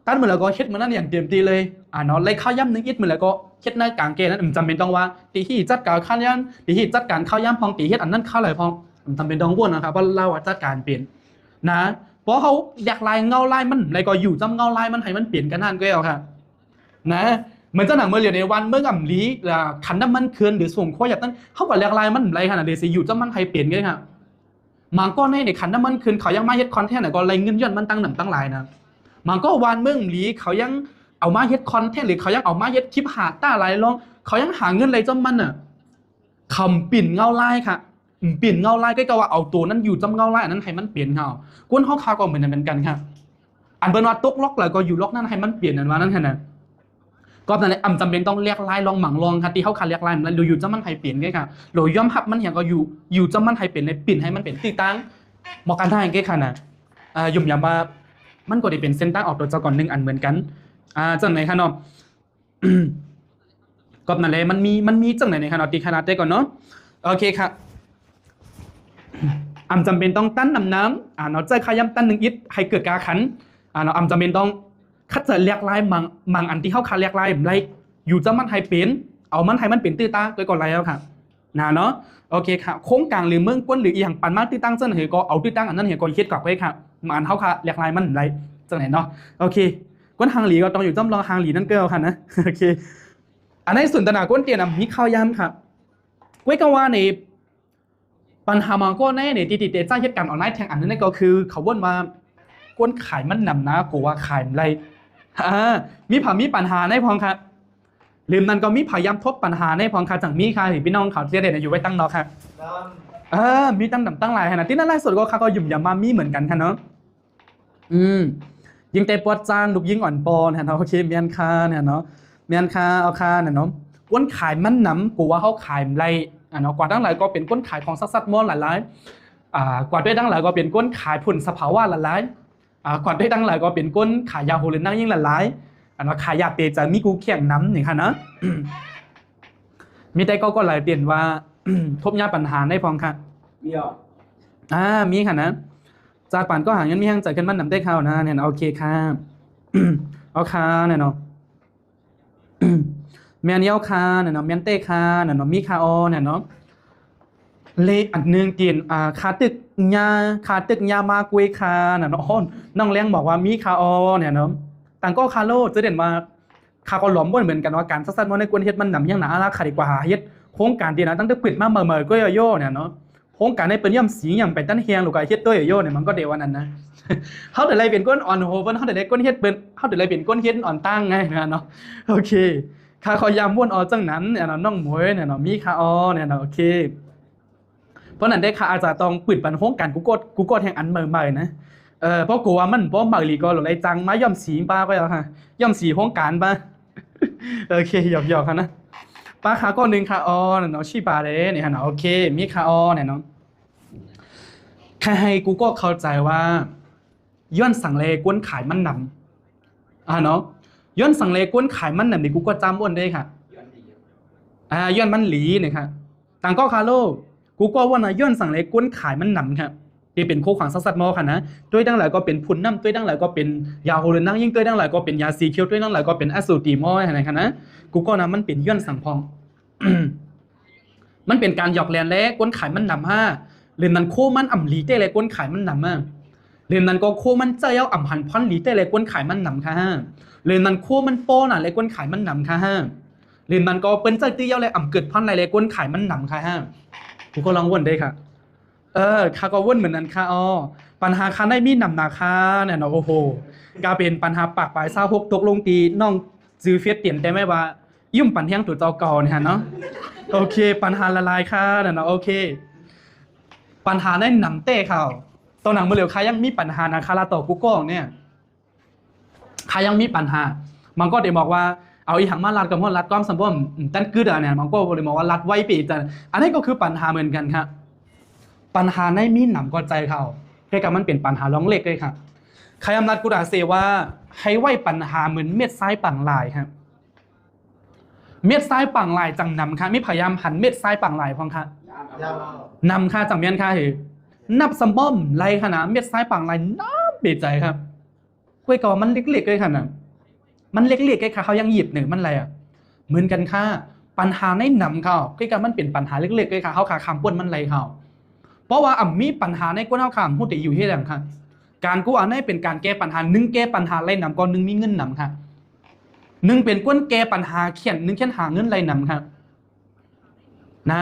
ตั้งเหมือนแล้วก็เฮ็ดเหมือนนั้นอย่างเต็มที่เลยเนาะเลยข้าวย่ำนึงอิดเหมือนแล้วก็เฮ็ดในกลางเกณฑ์นั้นจำเป็นต้องว่าตีที่จัดการข้าวย่ำตีที่จัดการข้าวย่ำพองตีเฮ็ดอันนั้นข้าวอะไรพองจำเป็นต้องวนนะครับว่าเราจัดการเปลี่ยนนะเพราะเขาอยากลายเงาลายมันอะไรก็อยู่จำเงาลายมันให้มันเปลี่ยนกันนั่นก็เอาค่ะนะเหมือนเจ้าหนังเมื่อเรียนในวันเมื่อกับลีขันน้ำมันเคือนหรือส่งข้ออยากตั้งเขาก็เรียกลายมันอะไรขนาดเดซี่อยู่จำมันให้เปลี่ยนกันค่ะ มันก็ในขันน้ำมันคืนเขายังมาเฮ็ดคอนเทนต์ไหนก็ไรเงินย้อนมันตั้งหนังตั้งหลายนะมันก็วานเมืองหลีเขายังเอามาเฮ็ดคอนเทนต์หรือเขายังเอามาเฮ็ดคลิปหาต้าไรลองเขายังหาเงินไรจำมันอ่ะคำปิ่นเงาไล่ค่ะปิ่นเงาไล่ก็ว่าเอาตัวนั้นอยู่จำเงาไล่อันนั้นให้มันเปลี่ยนเงากวนห้องคาก็เหมือนกันครับอันเป็นว่าตกล็อกเลยก็อยู่ล็อกนั้นให้มันเปลี่ยนอันว่านั้นแค่นั้นก็นั่นแหละจำเป็นต้องเรียกไล่ลองหมั่งลองค่ะที่เขาคันเรียกไล่มันเราอยู่จำมันให้เปลี่ยนไงค่ะเราย่อมหับมันอย่างก็อยู่จำมันให้เปลี่ยนในปิ่นให้มันเป็นตีตั้งมองกันได้ไงค่ะนะยุ่มยามว่ามันก็ได้เป็นเส้นตั้งออกตัวเจ้าก่อนหนึ่งอันเหมือนกันจังไหนคะเนาะก็นั่นแหละมันมีจังไหนในคะเนาะตีขนาดได้ก่อนเนาะโอเคค่ะจำเป็นต้องตั้นน้ำเนาะใจขย้ำตั้นหนึ่งอิดให้เกิดการขันเนาะจำเป็นต้องคัดเจอเรียกไล่มังอันที่เข้าคัดเรียกไล่ไรอยู่จะมันให้เป็นเอามันให้มันเป็นตื้อตาโดยก่อนไรแล้วค่ะเนาะโอเคค่ะโค้งกลางหรือเมืองก้นหรืออีหยังปันมาตื้อตั้งเส้นเหรอก็เอาตื้อตั้งอันนั้นเหรอก็คิดกลับไว้ค่ะมันเข้าค่ะเรียกไล่มันไรจังไหนเนาะโอเคก้นหางหลีก็ต้องอยู่จำลองหางหลีนั่นเกลียวค่ะนะโอเคอันนี้ส่วนตนาก้นเตียนมีข้าวย้ำค่ะไว้ก็ว่าในปัญหามันก็แน่ในติดใจเหตุการณ์ออนไลน์แทงอันนั้นก็คือเขาบ่นมาก้นขายมันนำนะกูว่าขายอะไรมีปัญหาในพองค่ะลืมนั้นก็มีพยายามทบปัญหาในพองค่ะจังมีค่ะพี่น้องเขาเสียเด่นอยู่ไว้ตั้งนอกค่ะมีตั้งหลายขนาดที่นั่นไล่สุดก็ค่ะก็ยุ่มยามามีเหมือนกันค่ะเนาะยิงเตะปวดจางลูกยิงอ่อนปอนเนาะโอเคเมียนคาเนี่ยเนาะเมียนคาเอาคาเนี่ยเนาะก้นขายมันนำกูว่าเขาขายอะไรเนาะกว่าตั้งหลายก็เป็นก้นขายของซัดมอหลายกว่าด้วยตั้งหลายก็เป็นก้นขายผุนสภาวะหลายก่อนได้ตั้งหลายก็เป็นก้นขายยาโฮเลนนั่งยิ่งหลายเนาะขายยาเปจะมีกูเขียงน้ำอย่างค่ะนะมีแต่ก็หลายเปลี่ยนว่าทบยาปัญหาในพองค่ะมีมีค่ะนะจากป่านก็หาเงินมีแห้งจ่ายกันมันนำได้ข้าวนะเนี่ยโอเคค่ะเอาค่ะเนี่ยเนาะเมียนเย้าค่ะเนี่ยเนาะเมียนเต้ค่ะเนี่ยเนาะมีคาอเนี่ยเนาะเลอันนึงกินคาตึกยามากุยคาน่ะเนาะน้องเลี้ยงบอกว่ามีคาอเนี่ยเนาะต่างก็คาโลจะเด่นว่าคาก็หลอมบ่เหมือนกันว่าการซัดๆในกวนเฮ็ดมันนำยังหนาราคาดีกว่าเฮ็ดโครงการดีนะตั้งแต่ปิดมาเมื่อก็โยเนี่ยเนาะโครงการในเป็นย่ำสีอย่างเป็นตั้นเฮียงหรือก็เฮ็ดตัวโยเนี่ยมันก็เดวันนั้นนะเฮาได้ไรเป็นก้นอ่อนโหเพิ่นเฮาได้ไรก้นเฮ็ดเป็นเฮาได้ไรเป็นก้นเฮ็ดอ่อนตั้งไงเนาะโอเคคาขอยามม่วนจังนั้นเนี่ยเนาะน้องหมวยเนี่ยเนาะมีคาอเนี่ยเนาะโอเคเพราะนั้นได้ค่ะอาจจะต้องปิดปันโครงการกูกดแห่งอันใหม่ๆนะเพราะกูว่ามันเพราะบางลีก็หลายจังมาย่อมสีป้าก็แล้วค่ะย่อมสีโครงการป้าโอเคหยอกๆค่ะนะป้าขาก็นึงค่ะเนาะชีปาเด้เนี่ยค่ะเนาะโอเคมีค่ะเนี่ยเนาะแค่ให้กูก็เข้าใจว่าย้อนสั่งเลกวนขายมันนำเนาะย้อนสั่งเลกวนขายมันนำนี่กูก็จำอ้วนได้ค่ะย้อนมันหลีเนี่ยค่ะต่างก็คาโลกูก็ว่านะย้อนสั่งเลยก้นขายมันหนำครับที่เป็นโคขวางซัดมอค่ะนะด้วยดังหลายก็เป็นพุ่นน้ำด้วยดังหลายก็เป็นยาโฮเลนั่งยิ่งด้วยดังหลายก็เป็นยาซีเคียวด้วยดังหลายก็เป็นแอสโซตีมออะไรค่ะนะกูก็นะมันเป็นย้อนสั่งพอง มันเป็นการหยอกแลนแล้วก้นขายมันหนำเรียนนั้นโคมันอ่ำหลีเต้เลยก้นขายมันหนำเรียนนั้นก็โคมันเจ้าอ่ำหันพันหลีเต้เลยก้นขายมันหนำค่ะเรียนนั้นโคมันโป้น่ะเลยก้นขายมันหนำค่ะเรียนนั้นก็เป็นเจ้าตีเยาเลยอ่ำเกิดพันอะไรเลยก้นขายมันหนำค่ะกูก็ลองวนได้ค่ะข้าก็วนเหมือนนั้นค่ะปัญหาค่าได้มีนำนาคาเนี่ยเนาะโอ้โหก็เป็นปัญหาปากปลาย26ตกลงตีน้องจื้อเฟียดเตียนได้ไหมว่ายุ่มปันเที่ยงตัวเจ้าเก่าเนี่ยเนาะโอเคปัญหาละลายค่ะเนี่ยเนาะโอเคปัญหาได้นำเต้เขาตัวหนังเมื่อเร็วค่ะยังมีปัญหานะคาราโตกูก็เนี่ยค่ะยังมีปัญหามันก็ได้บอกว่าเอาอีหังมาลัดกับพวกลัดความสัมพันธ์ตั้นกึดเนี่ยมันก็เลยมองว่าลัดไว้ปีแต่อันนี้ก็คือปัญหาเหมือนกันครับปัญหาในมีหนำก็ใจเขาแค่กับมันเป็นปัญหาล้องเล็กเลยครับใครอำนาจกุฎาเซว่าให้ไว้ปัญหาเหมือนเม็ดทรายปังลายครับเม็ดทรายปังลายจังนำค่ะไม่พยายามหันเม็ดทรายปังลายพองค่ะนำค่ะจังเมียนค่ะเหรอนับสัมพันธ์ไรขนาดเม็ดทรายปังลายน้ำเบียดใจครับกล้วยกอมันเล็กๆเลยค่ะนะมันเล็กๆแค่เขายังหยิบหนึ่งมันอะไรเหมือนกันค่ะปัญหาในนำเขาใกล้ๆมันเป็นปัญหาเล็กๆเลยค่ะเขาขาคำป้นมันไรเขาเพราะว่ามีปัญหาในก้นเขาคำพูดแต่อยู่ที่ไหนค่ะการกู้อันนี้เป็นการแก้ปัญหาแก้ปัญหาไรนำก่อนมีเงินนำค่ะเป็นก้นแก้ปัญหาเขียนหาเงินไรนำค่ะนะ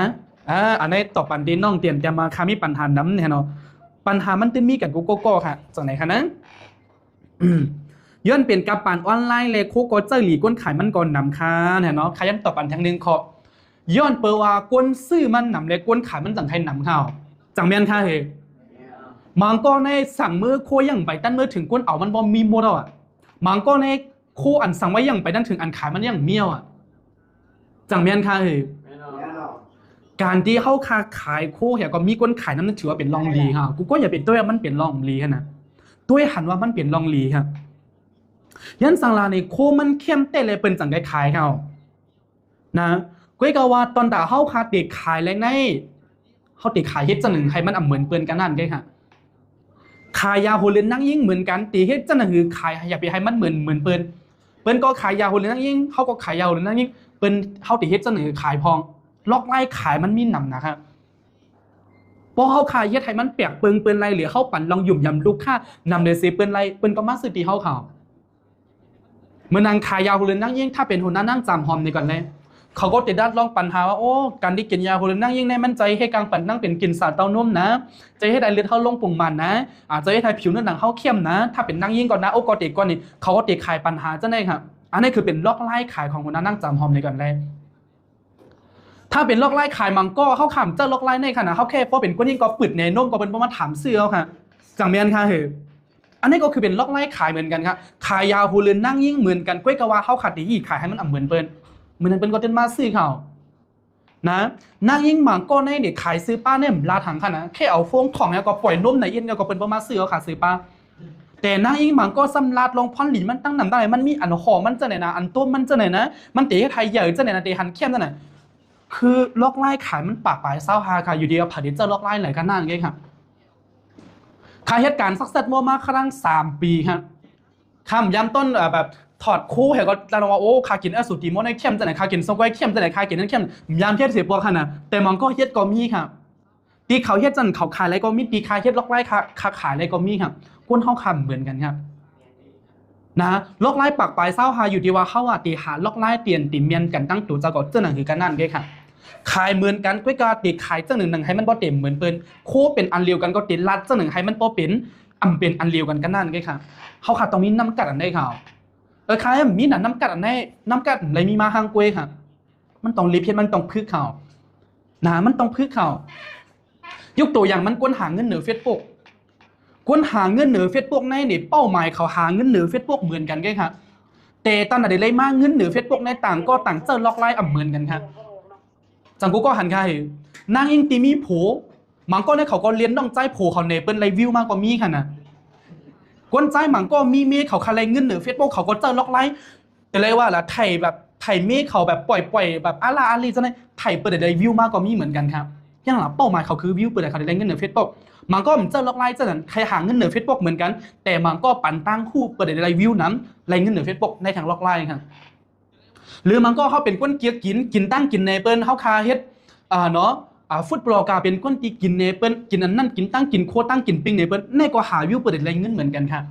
อันนี้ตอบปันดีน้องเตียนจะมาคามีปัญหานำเนี่ยเนาะ ปัญหามันตึ้นมีกันกูก็ค่ะจากไหนคะนะย้อนเป็นกับปานออนไลน์เลยโคก็เจอหลีก้นขายมันก่อนนำค่ะเนี่ยเนาะขยันตอบอันทั้งนึงขอย้อนเปว่าก้นซื้อมันนำเลยก้นขายมันจังใครนำข้าวจังเมียนค่ะเฮมังก็ในสั่งมือโคยังไปตั้นมือถึงก้นเอามันบ่มีโมดอ่ะมังก็ในโคอันสั่งไว้ยังไปตั้นถึงอันขายมันยังเมียวอ่ะจังเมียนค่ะเฮการที่เขาค้าขายโคเหี่ยก็มีก้นขายนั้นถือว่าเป็นลองลีค่ะกูก็อย่าเป็นตัวมันเป็นลองลีค่ะนะตัวหันว่ามันเป็นลองลีครับยันสังลาในโคมันเข้มเต้เลยเป็นจังได้ขายเขานะก้อยกว่าตอนด่าเขาคาติดขายเลยในเขาติดขายเฮ็ดจังหนึ่งให้มันเหมือนเปิ้นกันนั่นไงค่ะขายยาโฮเลนนั่งยิ่งเหมือนกันตีเฮ็ดจังหนึ่งคือขายอย่าไปให้มันเหมือนเปิ้นก็ขายยาโฮเลนนั่งยิ่งเขาก็ขายยาโฮเลนนั่งยิ่งเปิ้นเขาติดเฮ็ดจังหนึ่งขายพองล็อกไล่ขายมันมีนำนะครับพอเขาขายเฮ็ดให้มันเปียกเปิงเปิ้นไรเหลือเข้าปั่นลองหยุ่มยำลูกค้านำเลยสิเปิ้นไรเปิ้นก็มาซื้อตีเขาเมื่อนางขายยาโฮเลนนั่งยิ่งถ้าเป็นหัวหน้านั่งจำหอมในก่อนเลยเขาก็จะได้ลองปัญหาว่าโอ้การที่กินยาโฮเลนนั่งยิ่งในมันใจให้กลางปั่นนั่งเป็นกินสารเต้านมนะใจให้ได้เลือดเข้าลงปุ่งมันนะอาจจะให้ไทยผิวเนื้อหนังเข้าเข้มนะถ้าเป็นนั่งยิ่งก่อนนะโอ้ก็ติดก่อนนี่เขาก็ติดขายปัญหาจะได้ครับอันนี้คือเป็นลอกไล่ขายของหัวหน้านั่งจำหอมในก่อนเลยถ้าเป็นลอกไล่ขายมังก็เขาขำเจ้าลอกไล่ในขณะเขาแค่เพราะเป็นก้นยิ่งก็ปิดในนมก็เป็นเพราะมาถามเสื้อค่ะจังเมียนค่ะเหรออันนี้ก็คือเป็นลอกไล่ขายเหมือนกันครับขายยาโฮเลนนั่งยิ่งเหมือนกันก้อยกะว่าเขาขัดดีขายให้มันเหมือนเปิ้นเหมือนเป็นก็เต้นมาซื้อเขานะนั่งยิ่งหมังก็ในเด็กขายซื้อป้าเนี่ยลาถังค่ะนะแค่เอาฟงของเนี่ยก็ปล่อยนมในเย็นก็เป็นประมาณซื้อเขาขายซื้อป้าแต่นั่งยิ่งหมังก็ซ้ำลาดลงพอนหลีมันตั้งนำได้มันมีอันหอมมันจะไหนนะอันต้มมันจะไหนนะมันเตะไทยใหญ่จะไหนนะเตะหันเข้มจะไหนคือลอกไล่ขายมันปากปลายเศร้าฮาค่ะอยู่ดีกับผลิตเจอลอกไล่ไหนกันนั่นไงครับขายเหตุการณ์สักเซตมัวมากครั้ง3 ปีครับคำย้ำต้นแบบถอดคู่เห็นก็ตระว่าโอ้คากินอสุติโมในเข้มจะไหนคากินสกอยเข้มจะไหนคากินนั่นเข้มยามเฮ็ดเสียปวขนาดแต่มันก็เฮ็ดก็มีครับตีเขาเฮ็ดจันเขาขายอะไรก็มีตีขายเฮ็ดลอกไล่ขายอะไรก็มีครับก้นเข้าคำเหมือนกันครับนะลอกไล่ปากปลายเศร้าฮาอยู่ที่ว่าเขาตีหาลอกไล่เตียนตีเมียนกันตั้งตัวจะก็เจ้าหนังคือกันนั่นไงครับขายเหมือนกันก้อยกาตีขายเจ้าหนึ่งให้มันบ่เต็มเหมือนเปิ้นโคเป็นอันเดียวกันก็ตีลัดเจ้าหนึ่งให้มันบ่เป็นเป็นอันเดียวกันนั่นไงครับเขาขาดตรงนี้น้ำกัดอันได้ข่าวใครมีหนังน้ำกัดอันไหนน้ำกัดอะไรมีมาหางกล้วยค่ะมันต้องรีบเพี้ยนมันต้องพึ่งข่าวมันต้องพึ่งข่าวยกตัวอย่างมันก้นหาเงินเหนือเฟซบุ๊กก้นหาเงินเหนือเฟซบุ๊กในนี่เป้าหมายเขาหาเงินเหนือเฟซบุ๊กเหมือนกันไงค่ะแต่ตอนไหนได้มาเงินเหนือเฟซบุ๊กในต่างก็ต่างเจอล็อกไล่เหมือนกันค่ะจังกูก็หันใครนางอิงตีมีโผมังก็ในเขาก็เลี้ยนน้องใจโผเขาเนเปิ้ลไลวิวมากกว่ามีค่ะนะก้นใจมังก็มีเขาคาไรเงินเหนือเฟซบุ๊กเขาก็เจอล็อกไลน์แต่เลยว่าล่ะไทยแบบไทยเมฆเขาแบบปล่อยแบบอาลีจะได้ไทยเปิดได้วิวมากกว่ามีเหมือนกันครับอย่างหลังเป้าหมายเขาคือวิวเปิดได้เขาได้เงินเหนือเฟซบุ๊กมังก็เจอล็อกไลน์จะนั้นใครหาเงินเหนือเฟซบุ๊กเหมือนกันแต่มังก็ปั่นตั้งคู่เปิดได้วิวนั้นไรเงินเหนือเฟซบุ๊กในทางล็อกไลน์ครับหรือมังก็เขาเป็นก้นเกียร์กินตั้งกินในเปิ้ลเขาคาเฮ็ดเนาะฟุตบอลกาเป็นก้นตีกินเนเปิ้ลกินอันนั่นกินตั้งกินโคตั้งกินปิ้งเนเปิ้ลในก็หาวิวเปิดได้เงินเหมือนกันค่ะ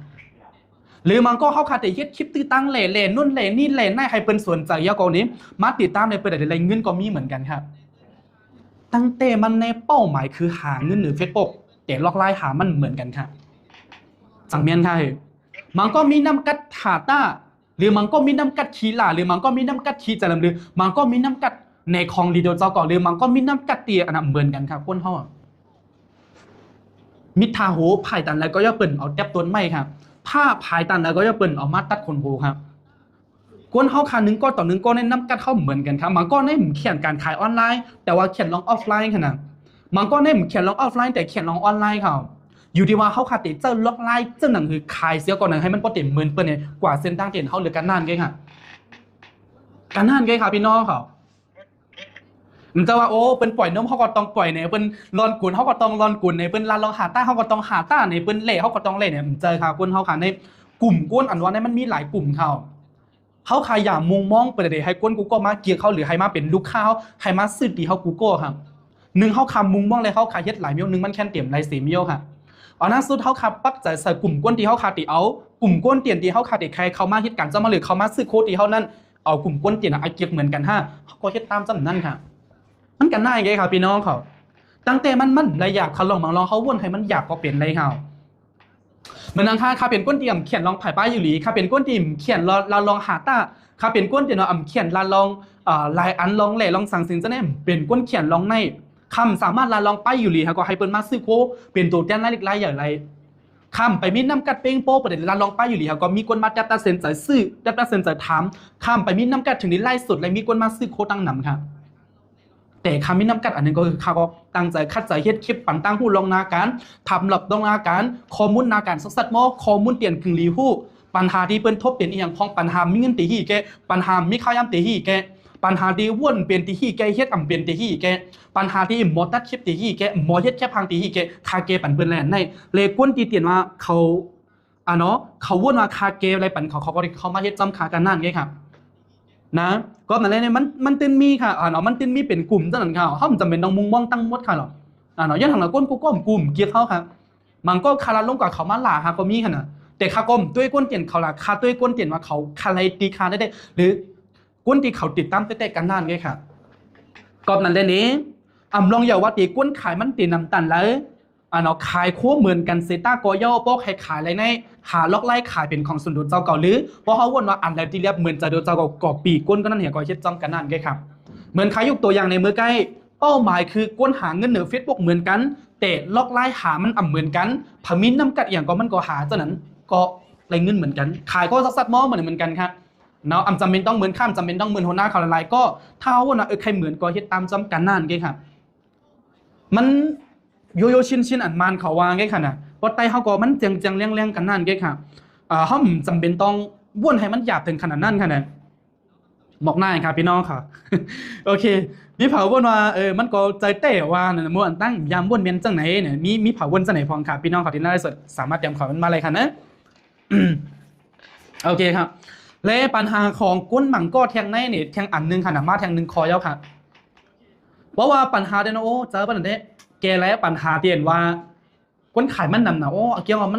หรือมันก็เข้าคาแต่เฮ็ดคลิปตื้อตั้งเล่นุ่นเล่นี่เล่ในให้เป็นส่วนใจยากกว่านี้มาติดตามในเปิดได้เงินก็มีเหมือนกันครับตั้งแต่มันในเป้าหมายคือหาเงินหรือเฟซบุ๊กแต่ล็อกไลน์หามันเหมือนกันค่ะจังเมียนค่ะมันก็มีน้ำกัดหาต้าหรือมันก็มีน้ำกัดขีหล่าหรือมันก็มีน้ำกัดขีจะลำหรือมันก็มีน้ำกัดในคลองลีโดเจ้าก่อนหรือมันก็มีน้ำกัดเตียอันนั้นเหมือนกันครับก้นห่อมิทาโหภายตันแล้วก็ย่อเปิ่นเอาแทบต้นไม้ครับผ้าภายตันแล้วก็ย่อเปิ่นเอามาตัดขนโหครับก้นห่อคานึงก็ต่อนึงก็ในน้ำกัดเข้าเหมือนกันครับมันก็ในเขียนการขายออนไลน์แต่ว่าเขียนลองออฟไลน์ขนาดมันก็ในเขียนลองออฟไลน์แต่เขียนลองออนไลน์ครับอยู่ที่ว่าเขาขาดติดเจ้าล็อกไลน์เจ้าหนังคือขายเสียก่อนหนังให้มันพอเต็มเหมือนเปิ่นเนี่ยกว่าเส้นตั้งเต็นเขาหรือการนั่นไงค่ะการนั่นไงค่ะพี่น้องเขามันจะว่าโอ้เป็นปล่อยนมเขาก็ต้องปล่อยเนี่ยเป็นรอนกุนเขาก็ต้องรอนกุนเนี่ยเป็นลานลองหาต้าเขาก็ต้องหาต้าเนี่ยเป็นเล่เขาก็ต้องเล่เนี่ยมันเจอค่ะกุนเขาค่ะในกลุ่มก้นอันว่าในมันมีหลายกลุ่มเขาขายอย่างมุงมองเปิดเดให้ก้นกูก็มาเกียร์เขาหรือให้มาเป็นลูกค้าให้มาซื้อตีเขากูก็ครับหนึ่งเขาคำมุงมองเลยเขาขายเฮ็ดหลายเมียวหนึ่งมันแค่เตี่ยมลายสีเมียวค่ะอันนั้นสุดเขาขับปักใจใส่กลุ่มก้นตีเขาขาตีเอากลุ่มก้นเตียนตีเขาขาตีใครเขามาเฮ็ดกันจะมาหรือเขามาซื้อโคตีเขานั่นเอากลุ่มก้นเตียนไอเกียร์เหมือนกันฮะเขาก็เฮ็ดตามจำนั่นค่ะมันกันหน้าอย่างไงครับพี่น้องเขา ตั้งแต่มันเลยอยากเขาลองลองเขาวนให้มันอยากก็เปลี่ยนเลยเฮาเหมือนข้าเป็นก้นเตียมเขียนลองถ่ายป้ายอยู่หลีข้าเป็นก้นเตียมเขียนเราลองหาตาข้าเป็นก้นเตียมเขียนลาลองลายอันลองแหล่ลองสั่งสินจะแน่เป็นก้นเขียนลองในคำสามารถลาลองป้ายอยู่หลีฮะก็ให้เปิ้นมาซื้อโคเป็นตัวแทนรายเล็กรายใหญ่ไรคำไปมีน้ำกัดเป้งโป้ประเด็นลาลองป้ายอยู่หลีฮะก็มีคนมาดับตาเซนใจซื้อดับตาเซนใจถามคำไปมีน้ำกัดถึงนี้ไล่สุดเลยมีคนมาซื้อโคตั้งนำค่ะแต่คำมีน้ำกัดอันนึงก็คือเขาก็ตั้งใจคัดใจเฮ็ดคลิปปั่นตั้งหูลงนาการทำหลับลงนาการข้อมูลนาการสักหม้อข้อมูลเตียนกึ่งรีหู้ปัญหาที่เปิ้นทบเป็นอีหยังของปัญหามีเงินตีหีแกปัญหามีข้าวยำตีหีแกปัญหาที่ว่นเปลี่ยนตีหีแกเฮ็ดอำเปลี่ยนตีหีแกปัญหาที่หมอตัดคลิปตีหีแกหมอเฮ็ดแค่พังตีหีแกคาเกปั่นเปิ้นแลนในเลกวนตีเตียนว่าเขาเนาะเขาว่นว่าคาเกอะไรปั่นเขาก็เขามาเฮ็ดจำคากันนั่นไงครับนะก็นั่นแหละเนี่ยมันตินมีค่ะเนาะมันตินมีเป็นกลุ่มจังนั้นค่ะเฮาจำเป็นต้องมุ่งมองตั้งหมดค่ะหรอเนาะย้อนทางละก้นกูก็กลุ่มเกียร์เขาครับมันก็คาราลงกับเขามาหลาฮะก็มีขนาดแต่คากลมด้วยก้นเตียนเขาละคาด้วยก้นเตียนว่าเขาคาไรตีคาได้หรือก้นที่เขาติดตามเตะกันนั่นไงค่ะก็นั่นแหละนี้ลองอย่าว่าตีก้นขายมันตีน้ำตันเลยเนาะขายคู่เหมือนกันเซต้าโกโย่โป๊กให้ขายอะไรในหาล็อกไล่ขายเป็นของสุนทรเจ้าเก่าหรือเพราะเขาวนว่าอันแล้วที่เรียบเหมือนจะโดนเจ้าเก่ากอบปีก้นก็นั่นเหรอก็เช็ดจ้องกันนั่นไงครับเหมือนขายยกตัวอย่างในมือใกล้เป้าหมายคือก้นหาเงินเหนือเฟซบุ๊กเหมือนกันแต่ล็อกไล่หามันเหมือนกันผมินน้ำกัดอย่างก็มันก็หาเจ้านั้นก็ไรเงินเหมือนกันขายก็ซัดมอเหมือนกันครับเนาะจำเป็นต้องเหมือนข้ามจำเป็นต้องเหมือนหัวหน้าเขาละลายก็ถ้าว่านะใครเหมือนก็เฮ็ดตามจำกันนั่นไงครับมันโยโย่ชินอันมันเขาวางไงค่ะนะเพราะไตเขาก็มันจังเลี้ยงกันนั่นไงค่ะเขาจำเป็นต้องว่นให้มันหยาบถึงขนาดนั้นค่ะนะบอกหน้าครับพี่น้องค่ะโอเคมีเผาวนว่ามันก็ใจเตะว่าเนี่ยมั่วอันตั้งยามวนเมียนจังไหนเนี่ยมีเผาวนจังไหนพองค่ะพี่น้องเขาที่น่าสดสามารถเตรียมข่าวมันมาเลยค่ะนะโอเคครับและปัญหาของก้นหมั่งก็แทงในเนี่ยแทงอันนึงค่ะนะมาแทงนึงคอยาวค่ะเพราะว่าปัญหาเดนโอเจอปัญหาเนี้ยแกแล้วปัญหาเตียนว่าก้นขายมันนำนะโอ้เกี่ยวกับ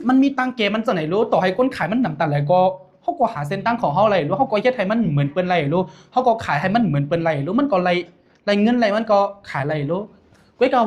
มันมีตั้งเกมันจังไหนรู้ต่อให้ก้นขายมันนำแต่อะไรก็เขาก็หาเส้นตั้งของเขาอะไรรู้เขาก็เฮ็ดให้มันเหมือนเปิ้นไรรู้เขาก็ขายให้มันเหมือนเปิ้นไรรู้มันก็ไรเงินไรมันก็ขายไรรู้ก้อยกา